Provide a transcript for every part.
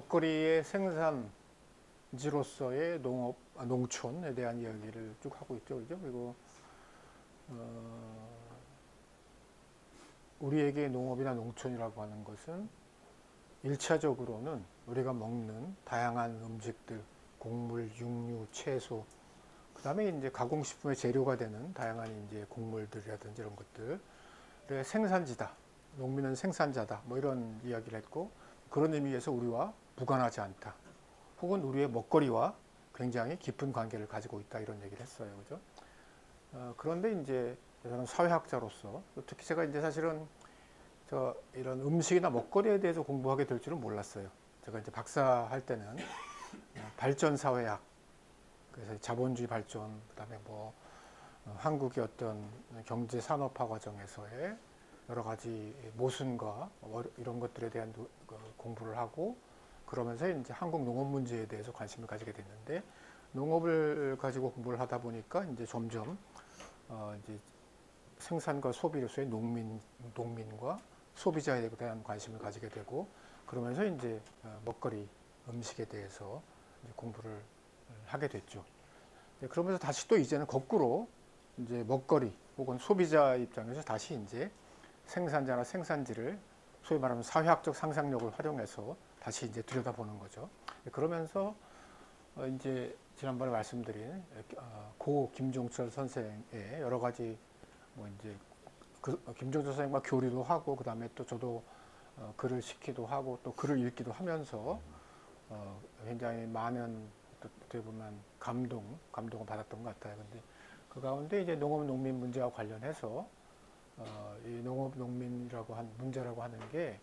먹거리의 생산지로서의 농촌에 대한 이야기를 쭉 하고 있죠. 그죠? 그리고, 우리에게 농업이나 농촌이라고 하는 것은 1차적으로는 우리가 먹는 다양한 음식들, 곡물, 육류, 채소, 그 다음에 이제 가공식품의 재료가 되는 다양한 이제 곡물들이라든지 이런 것들의 생산지다. 농민은 생산자다. 뭐 이런 이야기를 했고, 그런 의미에서 우리와 무관하지 않다. 혹은 우리의 먹거리와 굉장히 깊은 관계를 가지고 있다. 이런 얘기를 했어요. 그죠? 그런데 이제 저는 사회학자로서, 특히 제가 이제 사실은 이런 음식이나 먹거리에 대해서 공부하게 될 줄은 몰랐어요. 제가 이제 박사 할 때는 발전사회학, 그래서 자본주의 발전, 그다음에 뭐 한국의 어떤 경제산업화 과정에서의 여러 가지 모순과 이런 것들에 대한 공부를 하고, 그러면서 이제 한국 농업 문제에 대해서 관심을 가지게 됐는데, 농업을 가지고 공부를 하다 보니까 이제 점점 이제 생산과 소비로서의 농민과 소비자에 대한 관심을 가지게 되고, 그러면서 이제 먹거리, 음식에 대해서 이제 공부를 하게 됐죠. 그러면서 다시 또 이제는 거꾸로 이제 먹거리 혹은 소비자 입장에서 다시 이제 생산자나 생산지를 소위 말하면 사회학적 상상력을 활용해서 다시 이제 들여다보는 거죠. 그러면서 이제 지난번에 말씀드린 고 김종철 선생의 여러 가지 뭐 이제 김종철 선생님과 교류도 하고, 그 다음에 또 저도 글을 읽기도 하고 또 글을 읽기도 하면서 굉장히 많은 어떻게 보면 감동을 받았던 것 같아요. 근데 그 가운데 이제 농업 농민 문제와 관련해서 이 농업 농민이라고 한 문제라고 하는 게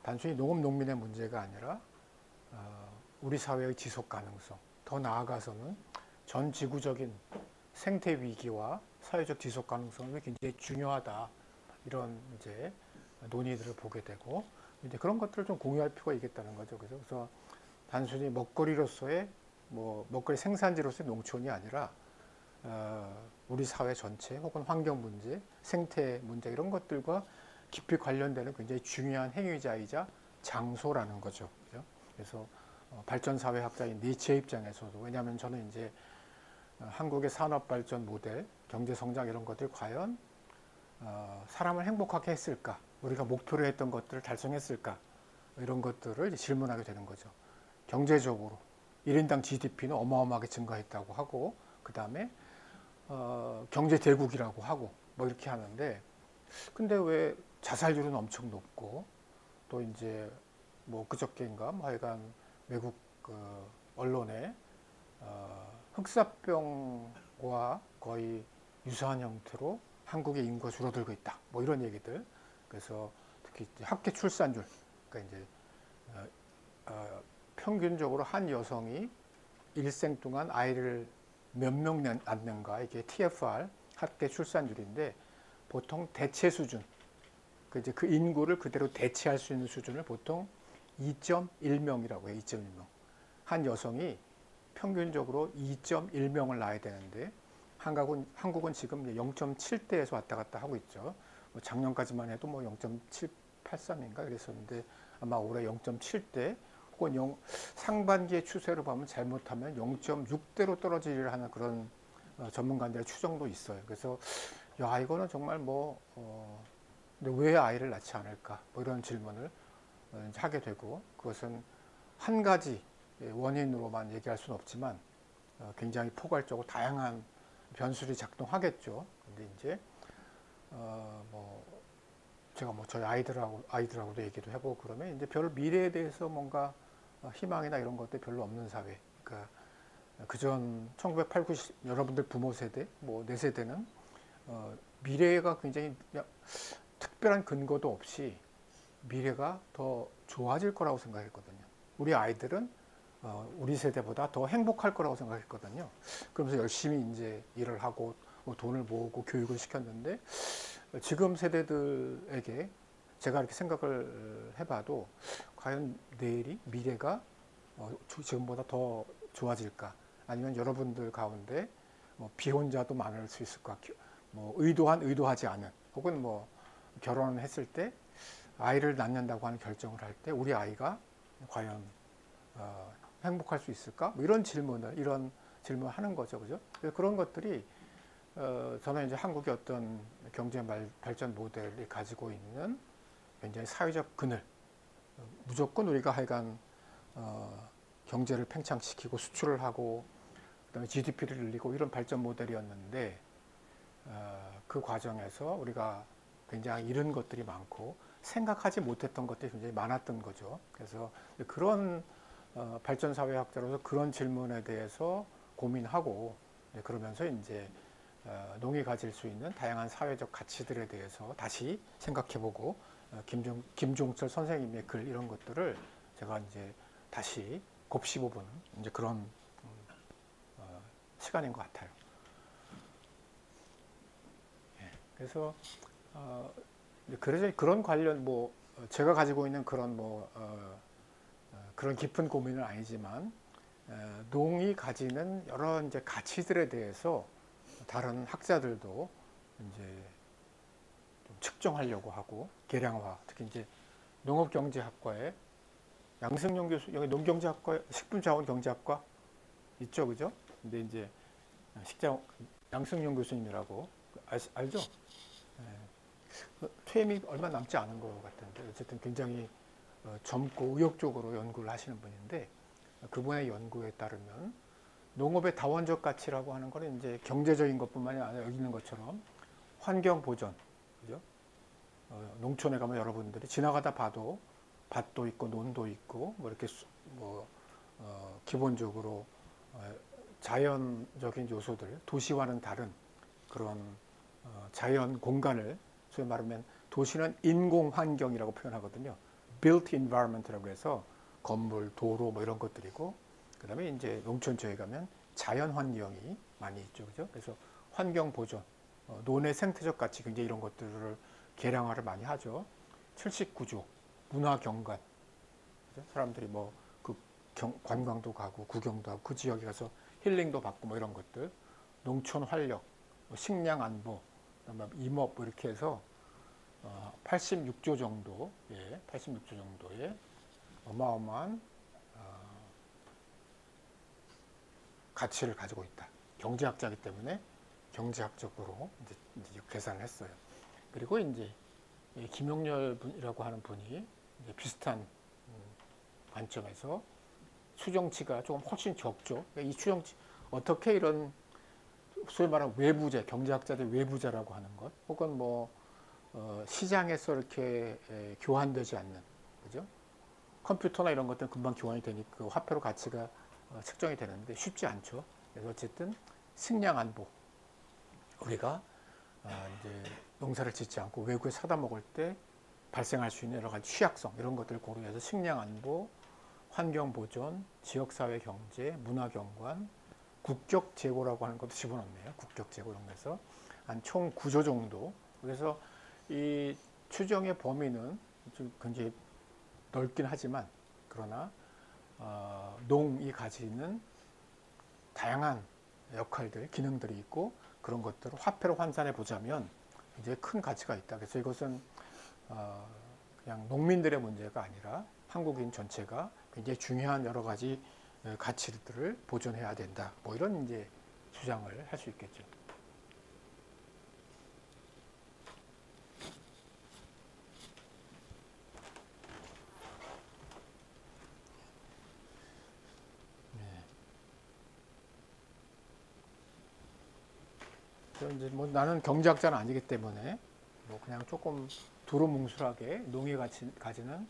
단순히 농업 농민의 문제가 아니라 우리 사회의 지속 가능성, 더 나아가서는 전 지구적인 생태 위기와 사회적 지속 가능성이 굉장히 중요하다, 이런 이제 논의들을 보게 되고, 이제 그런 것들을 좀 공유할 필요가 있겠다는 거죠. 그래서 단순히 먹거리로서의 먹거리 생산지로서의 농촌이 아니라 우리 사회 전체 혹은 환경 문제, 생태 문제 이런 것들과 깊이 관련되는 굉장히 중요한 행위자이자 장소라는 거죠. 그죠? 그래서 발전사회학자인 제 입장에서도, 왜냐하면 저는 이제 한국의 산업발전 모델, 경제성장 이런 것들이 과연 사람을 행복하게 했을까? 우리가 목표로 했던 것들을 달성했을까? 이런 것들을 이제 질문하게 되는 거죠. 경제적으로 1인당 GDP는 어마어마하게 증가했다고 하고, 그 다음에 경제 대국이라고 하고 뭐 이렇게 하는데, 근데 왜 자살률은 엄청 높고, 또 이제 뭐 그저께인가 뭐 하여간 외국 언론에 흑사병과 거의 유사한 형태로 한국의 인구가 줄어들고 있다, 뭐 이런 얘기들. 그래서 특히 학계 출산율, 그러니까 이제 평균적으로 한 여성이 일생 동안 아이를 몇 명 낳는가, 이게 TFR 학계 출산율인데, 보통 대체 수준, 이제 그 인구를 그대로 대체할 수 있는 수준을 보통 2.1명이라고 해요. 2.1명. 한 여성이 평균적으로 2.1명을 낳아야 되는데, 한국은 지금 0.7대에서 왔다 갔다 하고 있죠. 뭐 작년까지만 해도 뭐 0.783인가 그랬었는데, 아마 올해 0.7대 혹은 상반기의 추세로 보면 잘못하면 0.6대로 떨어지리라 하는 그런 전문가들의 추정도 있어요. 그래서 야, 이거는 정말 근데 왜 아이를 낳지 않을까, 뭐 이런 질문을 하게 되고, 그것은 한 가지 원인으로만 얘기할 수는 없지만 굉장히 포괄적으로 다양한 변수들이 작동하겠죠. 근데 이제 제가 저희 아이들하고도 얘기도 해보고 그러면 이제 별 미래에 대해서 뭔가 희망이나 이런 것들 별로 없는 사회. 그러니까 그전 1980, 90 여러분들 부모 세대, 뭐 내 세대는 미래가 굉장히 특별한 근거도 없이 미래가 더 좋아질 거라고 생각했거든요. 우리 아이들은 우리 세대보다 더 행복할 거라고 생각했거든요. 그러면서 열심히 이제 일을 하고 돈을 모으고 교육을 시켰는데, 지금 세대들에게 제가 이렇게 생각을 해봐도 과연 미래가 지금보다 더 좋아질까? 아니면 여러분들 가운데 비혼자도 많을 수 있을까? 의도하지 않은, 혹은 결혼을 했을 때 아이를 낳는다고 하는 결정을 할 때 우리 아이가 과연 행복할 수 있을까? 뭐 이런 질문을 하는 거죠, 그죠? 그래서 그런 것들이 저는 이제 한국의 어떤 경제 발전 모델이 가지고 있는 굉장히 사회적 그늘, 무조건 우리가 하여간 경제를 팽창시키고 수출을 하고 그다음에 GDP를 늘리고 이런 발전 모델이었는데 그 과정에서 우리가 굉장히 잃은 것들이 많고 생각하지 못했던 것들이 굉장히 많았던 거죠. 그래서 그런 발전 사회학자로서 그런 질문에 대해서 고민하고 그러면서 이제 농이 가질 수 있는 다양한 사회적 가치들에 대해서 다시 생각해보고 김종철 선생님의 글 이런 것들을 제가 이제 다시 곱씹어보는 이제 그런 시간인 것 같아요. 그래서 그래서 그런 관련 뭐 제가 가지고 있는 그런 뭐 그런 깊은 고민은 아니지만 농이 가지는 여러 이제 가치들에 대해서 다른 학자들도 이제 좀 측정하려고 하고 계량화, 특히 이제 농업경제학과에 양승용 교수, 여기 농경제학과, 식품자원경제학과 있죠, 그죠? 근데 이제 양승용 교수님이라고 알죠? 퇴임이 얼마 남지 않은 것 같은데 어쨌든 굉장히 젊고 의욕적으로 연구를 하시는 분인데 그분의 연구에 따르면 농업의 다원적 가치라고 하는 거는 이제 경제적인 것뿐만이 아니라 여기 있는 것처럼 환경 보전, 그죠? 농촌에 가면 여러분들이 지나가다 봐도 밭도 있고 논도 있고 뭐 이렇게 기본적으로 자연적인 요소들, 도시와는 다른 그런 자연 공간을 소위 말하면 도시는 인공 환경이라고 표현하거든요. built environment라고 해서 건물, 도로 뭐 이런 것들이고 그다음에 이제 농촌 지역에 가면 자연 환경이 많이 있죠, 그죠? 그래서 환경 보존, 논의 생태적 가치 굉장히 이런 것들을 계량화를 많이 하죠. 79조, 문화 경관, 그죠? 사람들이 뭐 그 관광도 가고 구경도 하고 그 지역에 가서 힐링도 받고 뭐 이런 것들, 농촌 활력, 식량 안보, 그다음에 임업 뭐 이렇게 해서 86조 정도의 86조 정도의 어마어마한 가치를 가지고 있다. 경제학자이기 때문에 경제학적으로 이제 계산을 했어요. 그리고 이제 김용렬 분이라고 하는 분이 이제 비슷한 관점에서 추정치가 조금 훨씬 적죠. 그러니까 이 추정치 어떻게 이런 소위 말하는 외부재, 경제학자들 외부재라고 하는 것, 혹은 뭐 시장에서 이렇게 교환되지 않는, 그죠? 컴퓨터나 이런 것들은 금방 교환이 되니까 그 화폐로 가치가 측정이 되는데 쉽지 않죠. 그래서 어쨌든 식량 안보, 우리가 이제 농사를 짓지 않고 외국에 사다 먹을 때 발생할 수 있는 여러 가지 취약성 이런 것들을 고려해서 식량 안보, 환경 보존, 지역사회 경제, 문화 경관, 국격 재고라고 하는 것도 집어넣네요. 국격 재고 이런 거에서 한 총 9조 정도. 그래서 이 추정의 범위는 좀 굉장히 넓긴 하지만 그러나 농이 가지는 다양한 역할들, 기능들이 있고 그런 것들을 화폐로 환산해 보자면 굉장히 큰 가치가 있다. 그래서 이것은 그냥 농민들의 문제가 아니라 한국인 전체가 굉장히 중요한 여러 가지 가치들을 보존해야 된다. 뭐 이런 이제 주장을 할 수 있겠죠. 이제 뭐 나는 경제학자는 아니기 때문에 뭐 그냥 조금 두루뭉술하게 농이 가지는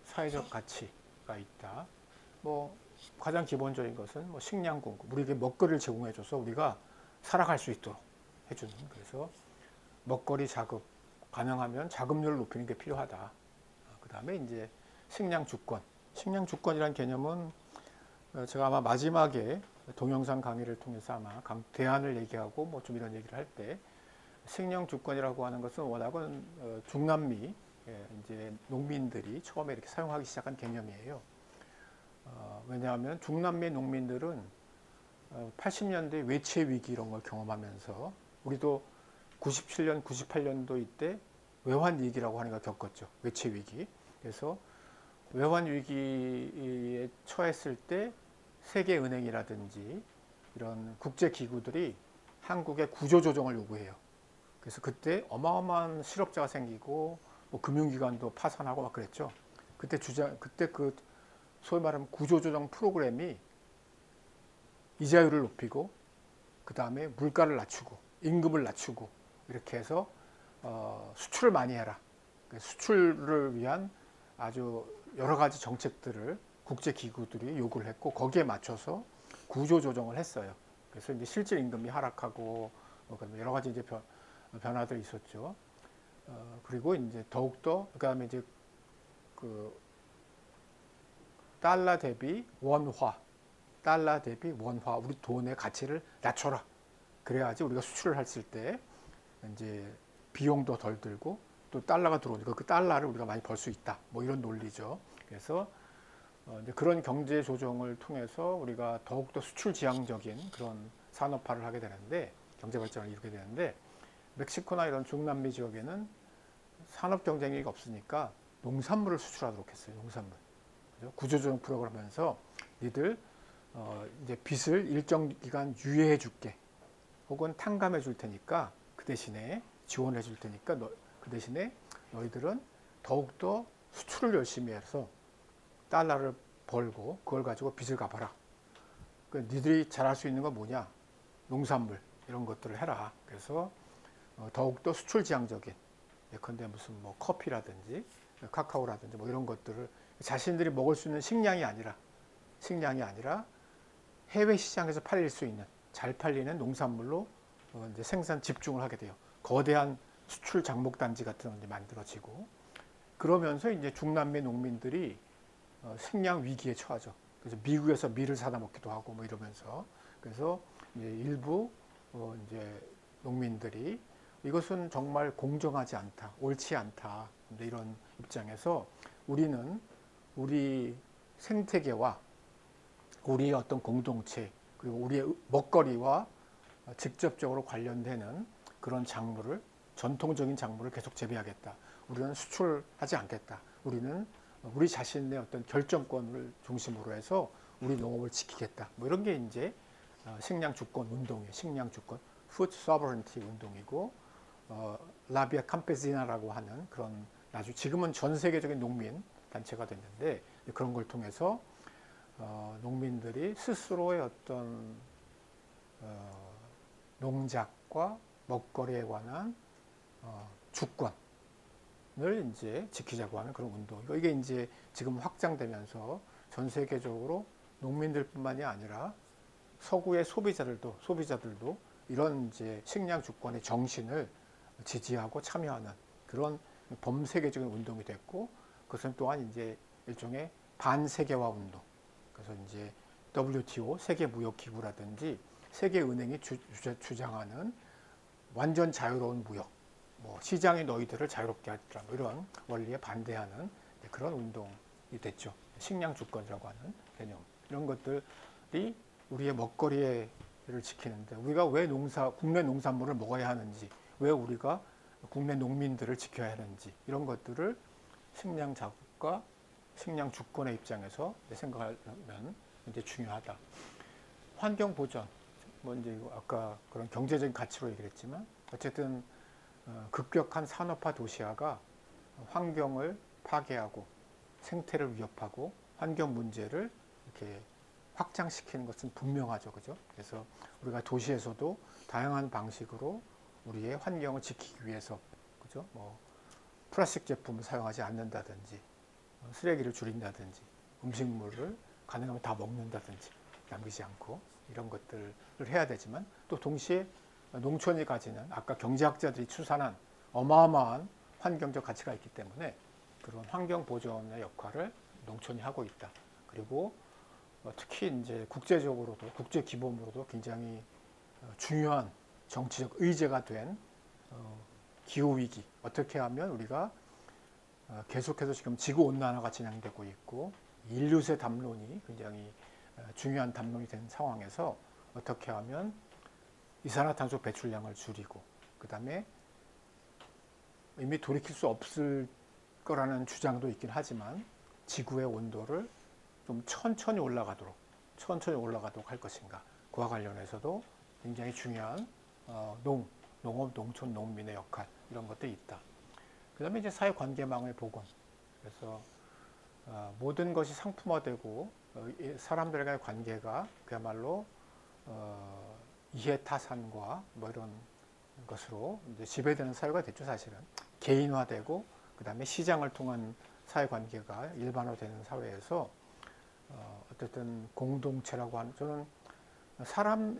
사회적 가치가 있다. 뭐 가장 기본적인 것은 뭐 식량 공급, 우리에게 먹거리를 제공해줘서 우리가 살아갈 수 있도록 해주는. 그래서 먹거리 자급, 가능하면 자급률을 높이는 게 필요하다. 그 다음에 이제 식량 주권. 식량 주권이라는 개념은 제가 아마 마지막에 동영상 강의를 통해서 아마 대안을 얘기하고 뭐 좀 이런 얘기를 할 때 식량 주권이라고 하는 것은 워낙은 중남미 이제 농민들이 처음에 이렇게 사용하기 시작한 개념이에요. 왜냐하면 중남미 농민들은 80년대 외채 위기 이런 걸 경험하면서 우리도 97년, 98년도 이때 외환 위기라고 하는 걸 겪었죠. 외채 위기. 그래서 외환 위기에 처했을 때 세계은행이라든지 이런 국제기구들이 한국에 구조조정을 요구해요. 그래서 그때 어마어마한 실업자가 생기고 뭐 금융기관도 파산하고 막 그랬죠. 그때 그 소위 말하면 구조조정 프로그램이 이자율을 높이고 그 다음에 물가를 낮추고 임금을 낮추고 이렇게 해서 수출을 많이 해라. 수출을 위한 아주 여러 가지 정책들을 국제기구들이 요구를 했고 거기에 맞춰서 구조조정을 했어요. 그래서 이제 실질 임금이 하락하고 여러 가지 이제 변화들이 있었죠. 그리고 이제 더욱더 그다음에 이제 그 달러 대비 원화 우리 돈의 가치를 낮춰라. 그래야지 우리가 수출을 했을 때 이제 비용도 덜 들고 또 달러가 들어오니까 그 달러를 우리가 많이 벌 수 있다. 뭐 이런 논리죠. 그래서 이제 그런 경제 조정을 통해서 우리가 더욱더 수출 지향적인 그런 산업화를 하게 되는데 경제 발전을 이루게 되는데 멕시코나 이런 중남미 지역에는 산업 경쟁력이 없으니까 농산물을 수출하도록 했어요. 농산물. 그죠? 구조조정 프로그램 하면서 니들 이제 빚을 일정 기간 유예해 줄게. 혹은 탕감해 줄 테니까 그 대신에 지원해 줄 테니까 그 대신에 너희들은 더욱더 수출을 열심히 해서 달러를 벌고 그걸 가지고 빚을 갚아라. 그러니까 니들이 잘할 수 있는 건 뭐냐? 농산물 이런 것들을 해라. 그래서 더욱더 수출 지향적인 예컨대 무슨 뭐 커피라든지 카카오라든지 뭐 이런 것들을 자신들이 먹을 수 있는 식량이 아니라 해외 시장에서 팔릴 수 있는 잘 팔리는 농산물로 이제 생산 집중을 하게 돼요. 거대한 수출 장목 단지 같은 게 만들어지고 그러면서 이제 중남미 농민들이 식량 위기에 처하죠. 그래서 미국에서 밀을 사다 먹기도 하고 뭐 이러면서 그래서 이제 일부 이제 농민들이 이것은 정말 공정하지 않다, 옳지 않다 이런 입장에서 우리는 우리 생태계와 우리의 어떤 공동체 그리고 우리의 먹거리와 직접적으로 관련되는 그런 작물을 전통적인 작물을 계속 재배하겠다. 우리는 수출하지 않겠다. 우리는 우리 자신의 어떤 결정권을 중심으로 해서 우리 농업을 지키겠다. 뭐 이런 게 이제 식량 주권 운동이에요. 식량 주권, Food Sovereignty 운동이고 라비아 캠페지나라고 하는 그런 지금은 전 세계적인 농민 단체가 됐는데 그런 걸 통해서 농민들이 스스로의 어떤 농작과 먹거리에 관한 주권을 이제 지키자고 하는 그런 운동이고 이게 이제 지금 확장되면서 전 세계적으로 농민들뿐만이 아니라 서구의 소비자들도 이런 이제 식량 주권의 정신을 지지하고 참여하는 그런 범세계적인 운동이 됐고 그것은 또한 이제 일종의 반세계화 운동. 그래서 이제 WTO 세계무역기구라든지 세계은행이 주장하는 완전 자유로운 무역, 뭐 시장이 너희들을 자유롭게 하더라 뭐 이런 원리에 반대하는 그런 운동이 됐죠. 식량 주권이라고 하는 개념 이런 것들이 우리의 먹거리를 지키는데 우리가 왜 국내 농산물을 먹어야 하는지 왜 우리가 국내 농민들을 지켜야 하는지 이런 것들을 식량 자국과 식량 주권의 입장에서 생각하면 이제 중요하다. 환경 보전, 뭐 이제 아까 그런 경제적인 가치로 얘기를 했지만 어쨌든 급격한 산업화 도시화가 환경을 파괴하고 생태를 위협하고 환경 문제를 이렇게 확장시키는 것은 분명하죠, 그죠? 그래서 우리가 도시에서도 다양한 방식으로 우리의 환경을 지키기 위해서, 그죠? 뭐 플라스틱 제품을 사용하지 않는다든지, 쓰레기를 줄인다든지, 음식물을 가능하면 다 먹는다든지, 남기지 않고 이런 것들을 해야 되지만 또 동시에 농촌이 가지는 아까 경제학자들이 추산한 어마어마한 환경적 가치가 있기 때문에 그런 환경 보존의 역할을 농촌이 하고 있다. 그리고 특히 이제 국제적으로도 국제 기본으로도 굉장히 중요한 정치적 의제가 된 기후 위기 어떻게 하면 우리가 계속해서 지금 지구 온난화가 진행되고 있고 인류세 담론이 굉장히 중요한 담론이 된 상황에서 어떻게 하면 이산화탄소 배출량을 줄이고 그 다음에 이미 돌이킬 수 없을 거라는 주장도 있긴 하지만 지구의 온도를 좀 천천히 올라가도록 할 것인가, 그와 관련해서도 굉장히 중요한 농업, 농촌, 농민의 역할, 이런 것들이 있다. 그 다음에 이제 사회관계망의 복원. 그래서 모든 것이 상품화되고 사람들 간의 관계가 그야말로 이해타산과 뭐 이런 것으로 이제 지배되는 사회가 됐죠. 사실은 개인화되고 그 다음에 시장을 통한 사회관계가 일반화되는 사회에서 어쨌든 공동체라고 하는, 저는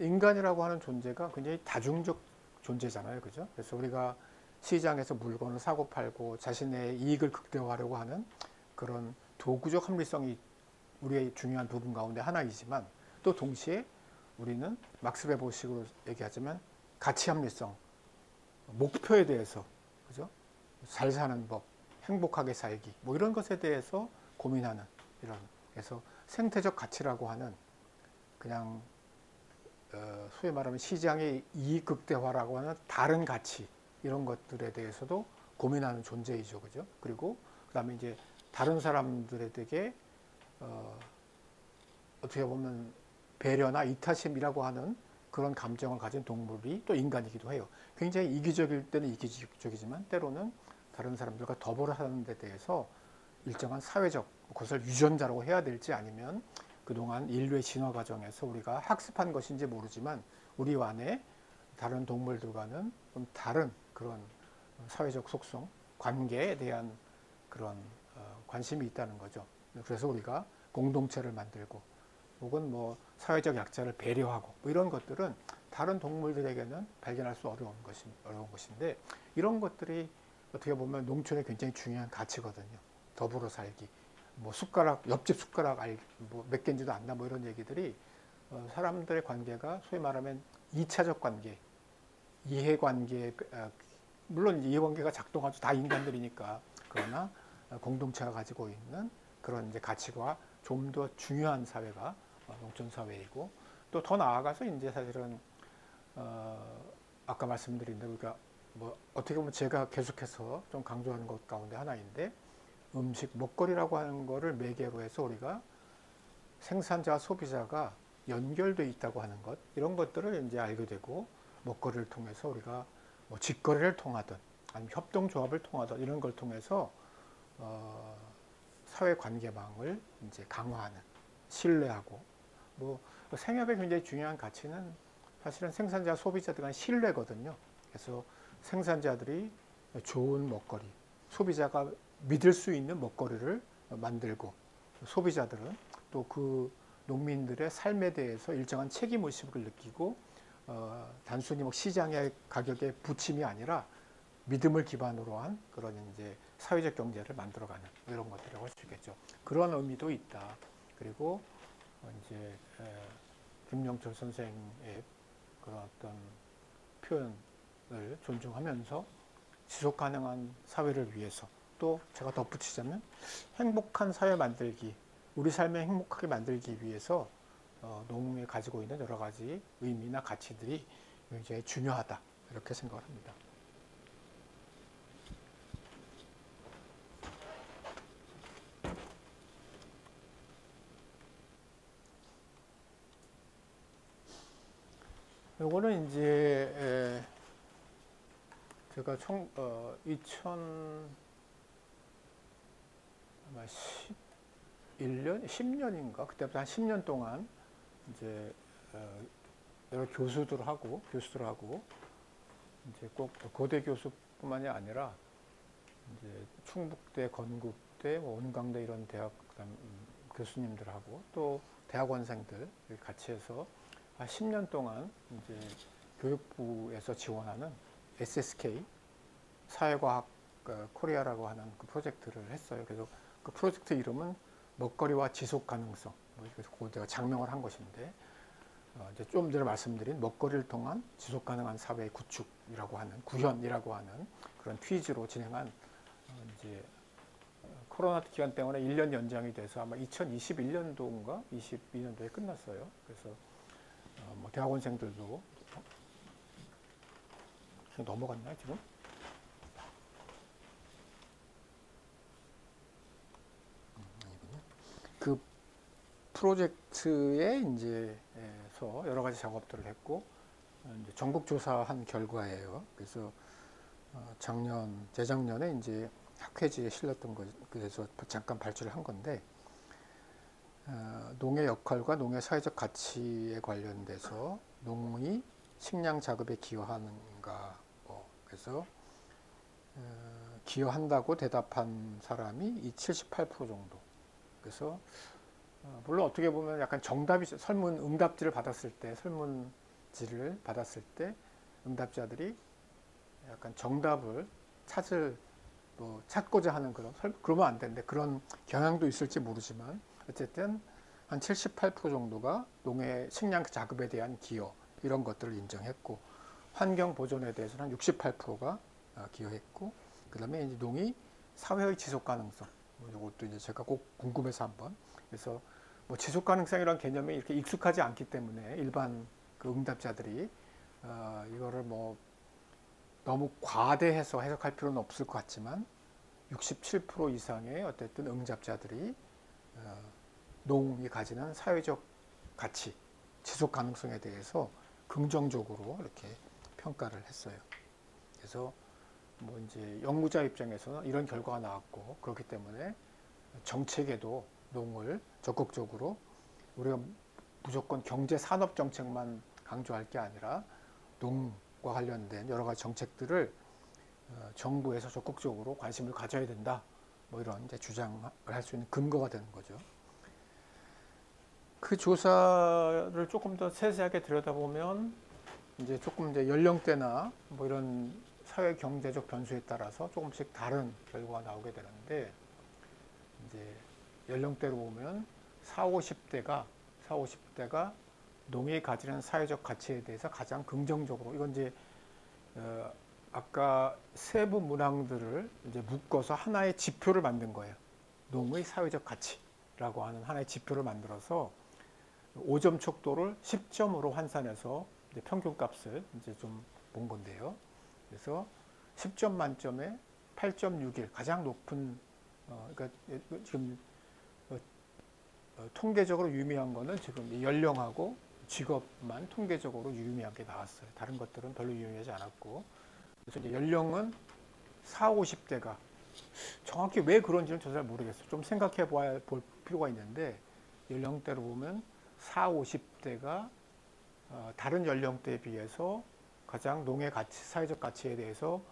인간이라고 하는 존재가 굉장히 다중적 존재잖아요. 그죠? 그래서 우리가 시장에서 물건을 사고 팔고 자신의 이익을 극대화하려고 하는 그런 도구적 합리성이 우리의 중요한 부분 가운데 하나이지만, 또 동시에 우리는 막스 베버식으로 얘기하자면 가치 합리성, 목표에 대해서, 그죠? 잘 사는 법, 행복하게 살기, 뭐 이런 것에 대해서 고민하는, 이런, 그래서 생태적 가치라고 하는, 그냥 소위 말하면 시장의 이익 극대화라고 하는 다른 가치, 이런 것들에 대해서도 고민하는 존재이죠. 그죠? 그리고 그 다음에 이제 다른 사람들에게 어떻게 보면 배려나 이타심이라고 하는 그런 감정을 가진 동물이 또 인간이기도 해요. 굉장히 이기적일 때는 이기적이지만 때로는 다른 사람들과 더불어 사는 데 대해서 일정한 사회적, 그것을 유전자라고 해야 될지 아니면 그동안 인류의 진화 과정에서 우리가 학습한 것인지 모르지만 우리 안에 다른 동물들과는 좀 다른 그런 사회적 속성, 관계에 대한 그런 관심이 있다는 거죠. 그래서 우리가 공동체를 만들고 혹은 뭐 사회적 약자를 배려하고 뭐 이런 것들은 다른 동물들에게는 발견할 수 어려운 것인데, 이런 것들이 어떻게 보면 농촌의 굉장히 중요한 가치거든요. 더불어 살기, 뭐 숟가락, 옆집 숟가락 뭐 몇 개인지도 안다, 뭐 이런 얘기들이 사람들의 관계가 소위 말하면 2차적 관계, 이해관계, 물론 이해관계가 작동하죠. 다 인간들이니까. 그러나 공동체가 가지고 있는 그런 이제 가치가 좀 더 중요한 사회가 농촌 사회이고, 또 더 나아가서 이제 사실은 아까 말씀드린 대로 우리가 뭐 어떻게 보면 제가 계속해서 좀 강조하는 것 가운데 하나인데, 음식, 먹거리라고 하는 거를 매개로 해서 우리가 생산자와 소비자가 연결되어 있다고 하는 것, 이런 것들을 이제 알게 되고, 먹거리를 통해서 우리가 뭐 직거래를 통하든 아니면 협동조합을 통하든 이런 걸 통해서 사회관계망을 이제 강화하는, 신뢰하고, 뭐 생협의 굉장히 중요한 가치는 사실은 생산자, 소비자들 간의 신뢰거든요. 그래서 생산자들이 좋은 먹거리, 소비자가 믿을 수 있는 먹거리를 만들고, 소비자들은 또 그 농민들의 삶에 대해서 일정한 책임의식을 느끼고, 단순히 뭐 시장의 가격의 부침이 아니라 믿음을 기반으로 한 그런 이제 사회적 경제를 만들어가는 이런 것들이라고 할 수 있겠죠. 그런 의미도 있다. 그리고 이제 김영철 선생의 그런 어떤 표현을 존중하면서 지속 가능한 사회를 위해서, 또 제가 덧붙이자면 행복한 사회 만들기, 우리 삶을 행복하게 만들기 위해서 농업이 가지고 있는 여러 가지 의미나 가치들이 굉장히 중요하다, 이렇게 생각을 합니다. 요거는 이제 제가 2011년, 10년인가 그때부터 한 10년 동안 이제 여러 교수들하고 이제 꼭 고대 교수뿐만이 아니라 이제 충북대, 건국대, 뭐 원광대 이런 대학 그다음 교수님들하고 또 대학원생들 같이 해서 한 10년 동안 이제 교육부에서 지원하는 SSK 사회과학 코리아라고 하는 그 프로젝트를 했어요. 그래서 그 프로젝트 이름은 먹거리와 지속 가능성. 그래서 그걸 제가 장명을 한 것인데, 이제 좀 전에 말씀드린 먹거리를 통한 지속 가능한 사회 구축이라고 하는, 구현이라고 하는 그런 퀴즈로 진행한 이제 코로나 기간 때문에 1년 연장이 돼서 아마 2021년도인가 22년도에 끝났어요. 그래서 뭐 대학원생들도 넘어갔나요 지금? 아니군요. 그 프로젝트에 이제서 여러 가지 작업들을 했고 이제 전국 조사한 결과예요. 그래서 재작년에 이제 학회지에 실렸던 거 그래서 잠깐 발표를 한 건데 농의 역할과 농의 사회적 가치에 관련돼서 농이 식량 작업에 기여하는가 그래서 기여한다고 대답한 사람이 이 78% 정도. 그래서 물론 어떻게 보면 약간 정답이 응답지를 받았을 때 응답자들이 약간 정답을 찾고자 하는 그러면 안 되는데 그런 경향도 있을지 모르지만 어쨌든 한 78% 정도가 농의 식량 작업에 대한 기여 이런 것들을 인정했고 환경 보존에 대해서는 한 68%가 기여했고 그다음에 이제 농이 사회의 지속 가능성 이것도 이제 제가 꼭 궁금해서 한번 그래서 뭐 지속 가능성이라는 개념이 이렇게 익숙하지 않기 때문에 일반 그 응답자들이 이거를 뭐 너무 과대해서 해석할 필요는 없을 것 같지만 67% 이상의 어쨌든 응답자들이 농이 가지는 사회적 가치, 지속 가능성에 대해서 긍정적으로 이렇게 평가를 했어요. 그래서 뭐 이제 연구자 입장에서는 이런 결과가 나왔고 그렇기 때문에 정책에도 농을 적극적으로 우리가 무조건 경제 산업 정책만 강조할 게 아니라 농과 관련된 여러 가지 정책들을 정부에서 적극적으로 관심을 가져야 된다. 뭐 이런 이제 주장을 할 수 있는 근거가 되는 거죠. 그 조사를 조금 더 세세하게 들여다보면 이제 연령대나 뭐 이런 사회 경제적 변수에 따라서 조금씩 다른 결과가 나오게 되는데 이제 연령대로 보면 40, 50대가 농이 가지는 사회적 가치에 대해서 가장 긍정적으로 이건 이제 아까 세부 문항들을 이제 묶어서 하나의 지표를 만든 거예요. 농의 사회적 가치라고 하는 하나의 지표를 만들어서 5점 척도를 10점으로 환산해서 이제 평균값을 이제 좀 본 건데요. 그래서 10점 만점에 8.61 가장 높은 그러니까 지금 통계적으로 유의미한 거는 지금 연령하고 직업만 통계적으로 유의미하게 나왔어요. 다른 것들은 별로 유의미하지 않았고 그래서 이제 연령은 40, 50대가 정확히 왜 그런지는 저 잘 모르겠어요. 좀 생각해 볼 필요가 있는데 연령대로 보면 40, 50대가 다른 연령대에 비해서 가장 농의 가치, 사회적 가치에 대해서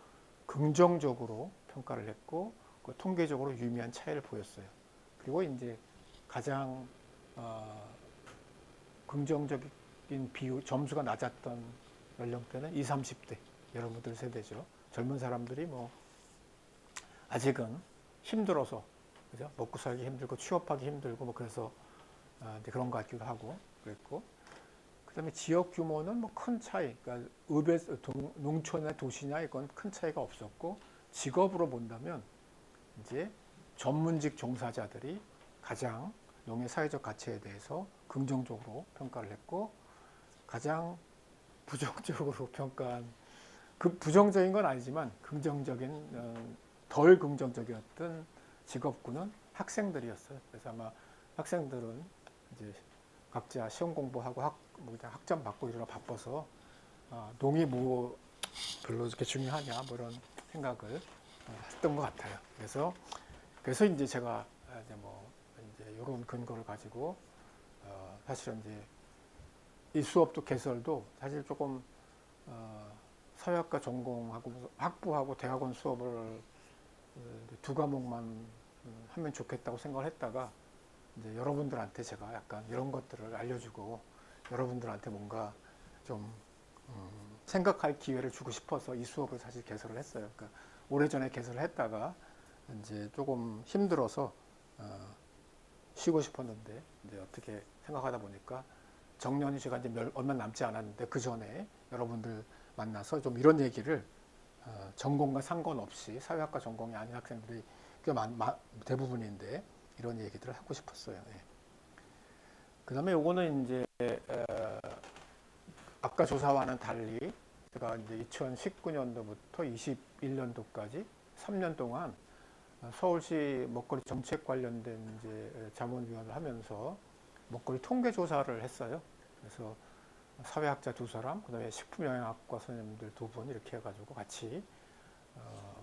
긍정적으로 평가를 했고 그 통계적으로 유의미한 차이를 보였어요. 그리고 이제 가장 긍정적인 점수가 낮았던 연령대는 20, 30대 여러분들 세대죠. 젊은 사람들이 뭐 아직은 힘들어서 그죠? 먹고 살기 힘들고 취업하기 힘들고 뭐 그래서 그런 것 같기도 하고 그랬고 그다음에 지역 규모는 뭐 큰 차이, 그러니까 농촌이나 도시냐 이건 큰 차이가 없었고 직업으로 본다면 이제 전문직 종사자들이 가장 농의 사회적 가치에 대해서 긍정적으로 평가를 했고 가장 부정적으로 평가한 그 부정적인 건 아니지만 긍정적인 덜 긍정적이었던 직업군은 학생들이었어요. 그래서 아마 학생들은 이제 각자 시험 공부하고 그냥 학점 받고 이러라 바빠서 농이 뭐 별로 그렇게 중요하냐 뭐 이런 생각을 했던 것 같아요. 그래서 이제 제가 이제 이런 근거를 가지고 사실은 이제 이 수업도 개설도 사실 조금 사회학과 전공하고 학부하고 대학원 수업을 두 과목만 하면 좋겠다고 생각을 했다가 이제 여러분들한테 제가 약간 이런 것들을 알려주고 여러분들한테 뭔가 좀 생각할 기회를 주고 싶어서 이 수업을 사실 개설을 했어요. 그러니까 오래전에 개설을 했다가 이제 조금 힘들어서 쉬고 싶었는데 이제 어떻게 생각하다 보니까 정년이 제가 이제 얼마 남지 않았는데 그 전에 여러분들 만나서 좀 이런 얘기를 전공과 상관없이 사회학과 전공이 아닌 학생들이 꽤 대부분인데 이런 얘기들을 하고 싶었어요. 예. 그 다음에 요거는 이제 아까 조사와는 달리 제가 이제 2019년도부터 21년도까지 3년 동안 서울시 먹거리 정책 관련된 이제 자문위원을 하면서 먹거리 통계 조사를 했어요. 그래서 사회학자 두 사람, 그다음에 식품영양학과 선생님들 두 분 이렇게 해가지고 같이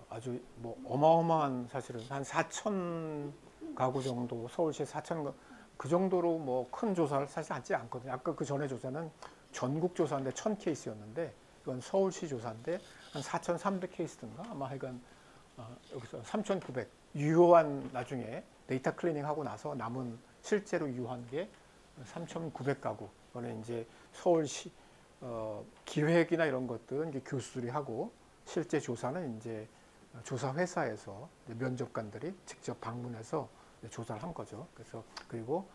아주 뭐 어마어마한 사실은 한 4천 가구 정도 서울시 4천 그 정도로 뭐 큰 조사를 사실 하지 않거든요. 아까 그 전에 조사는 전국 조사인데 1000케이스였는데 이건 서울시 조사인데 한 4,300케이스든가 아마 하여간 여기서 3,900 유효한 나중에 데이터 클리닝 하고 나서 남은 실제로 유효한 게 3,900가구. 이거는 이제 서울시 기획이나 이런 것들은 이제 교수들이 하고 실제 조사는 이제 조사 회사에서 면접관들이 직접 방문해서 조사를 한 거죠. 그래서 그리고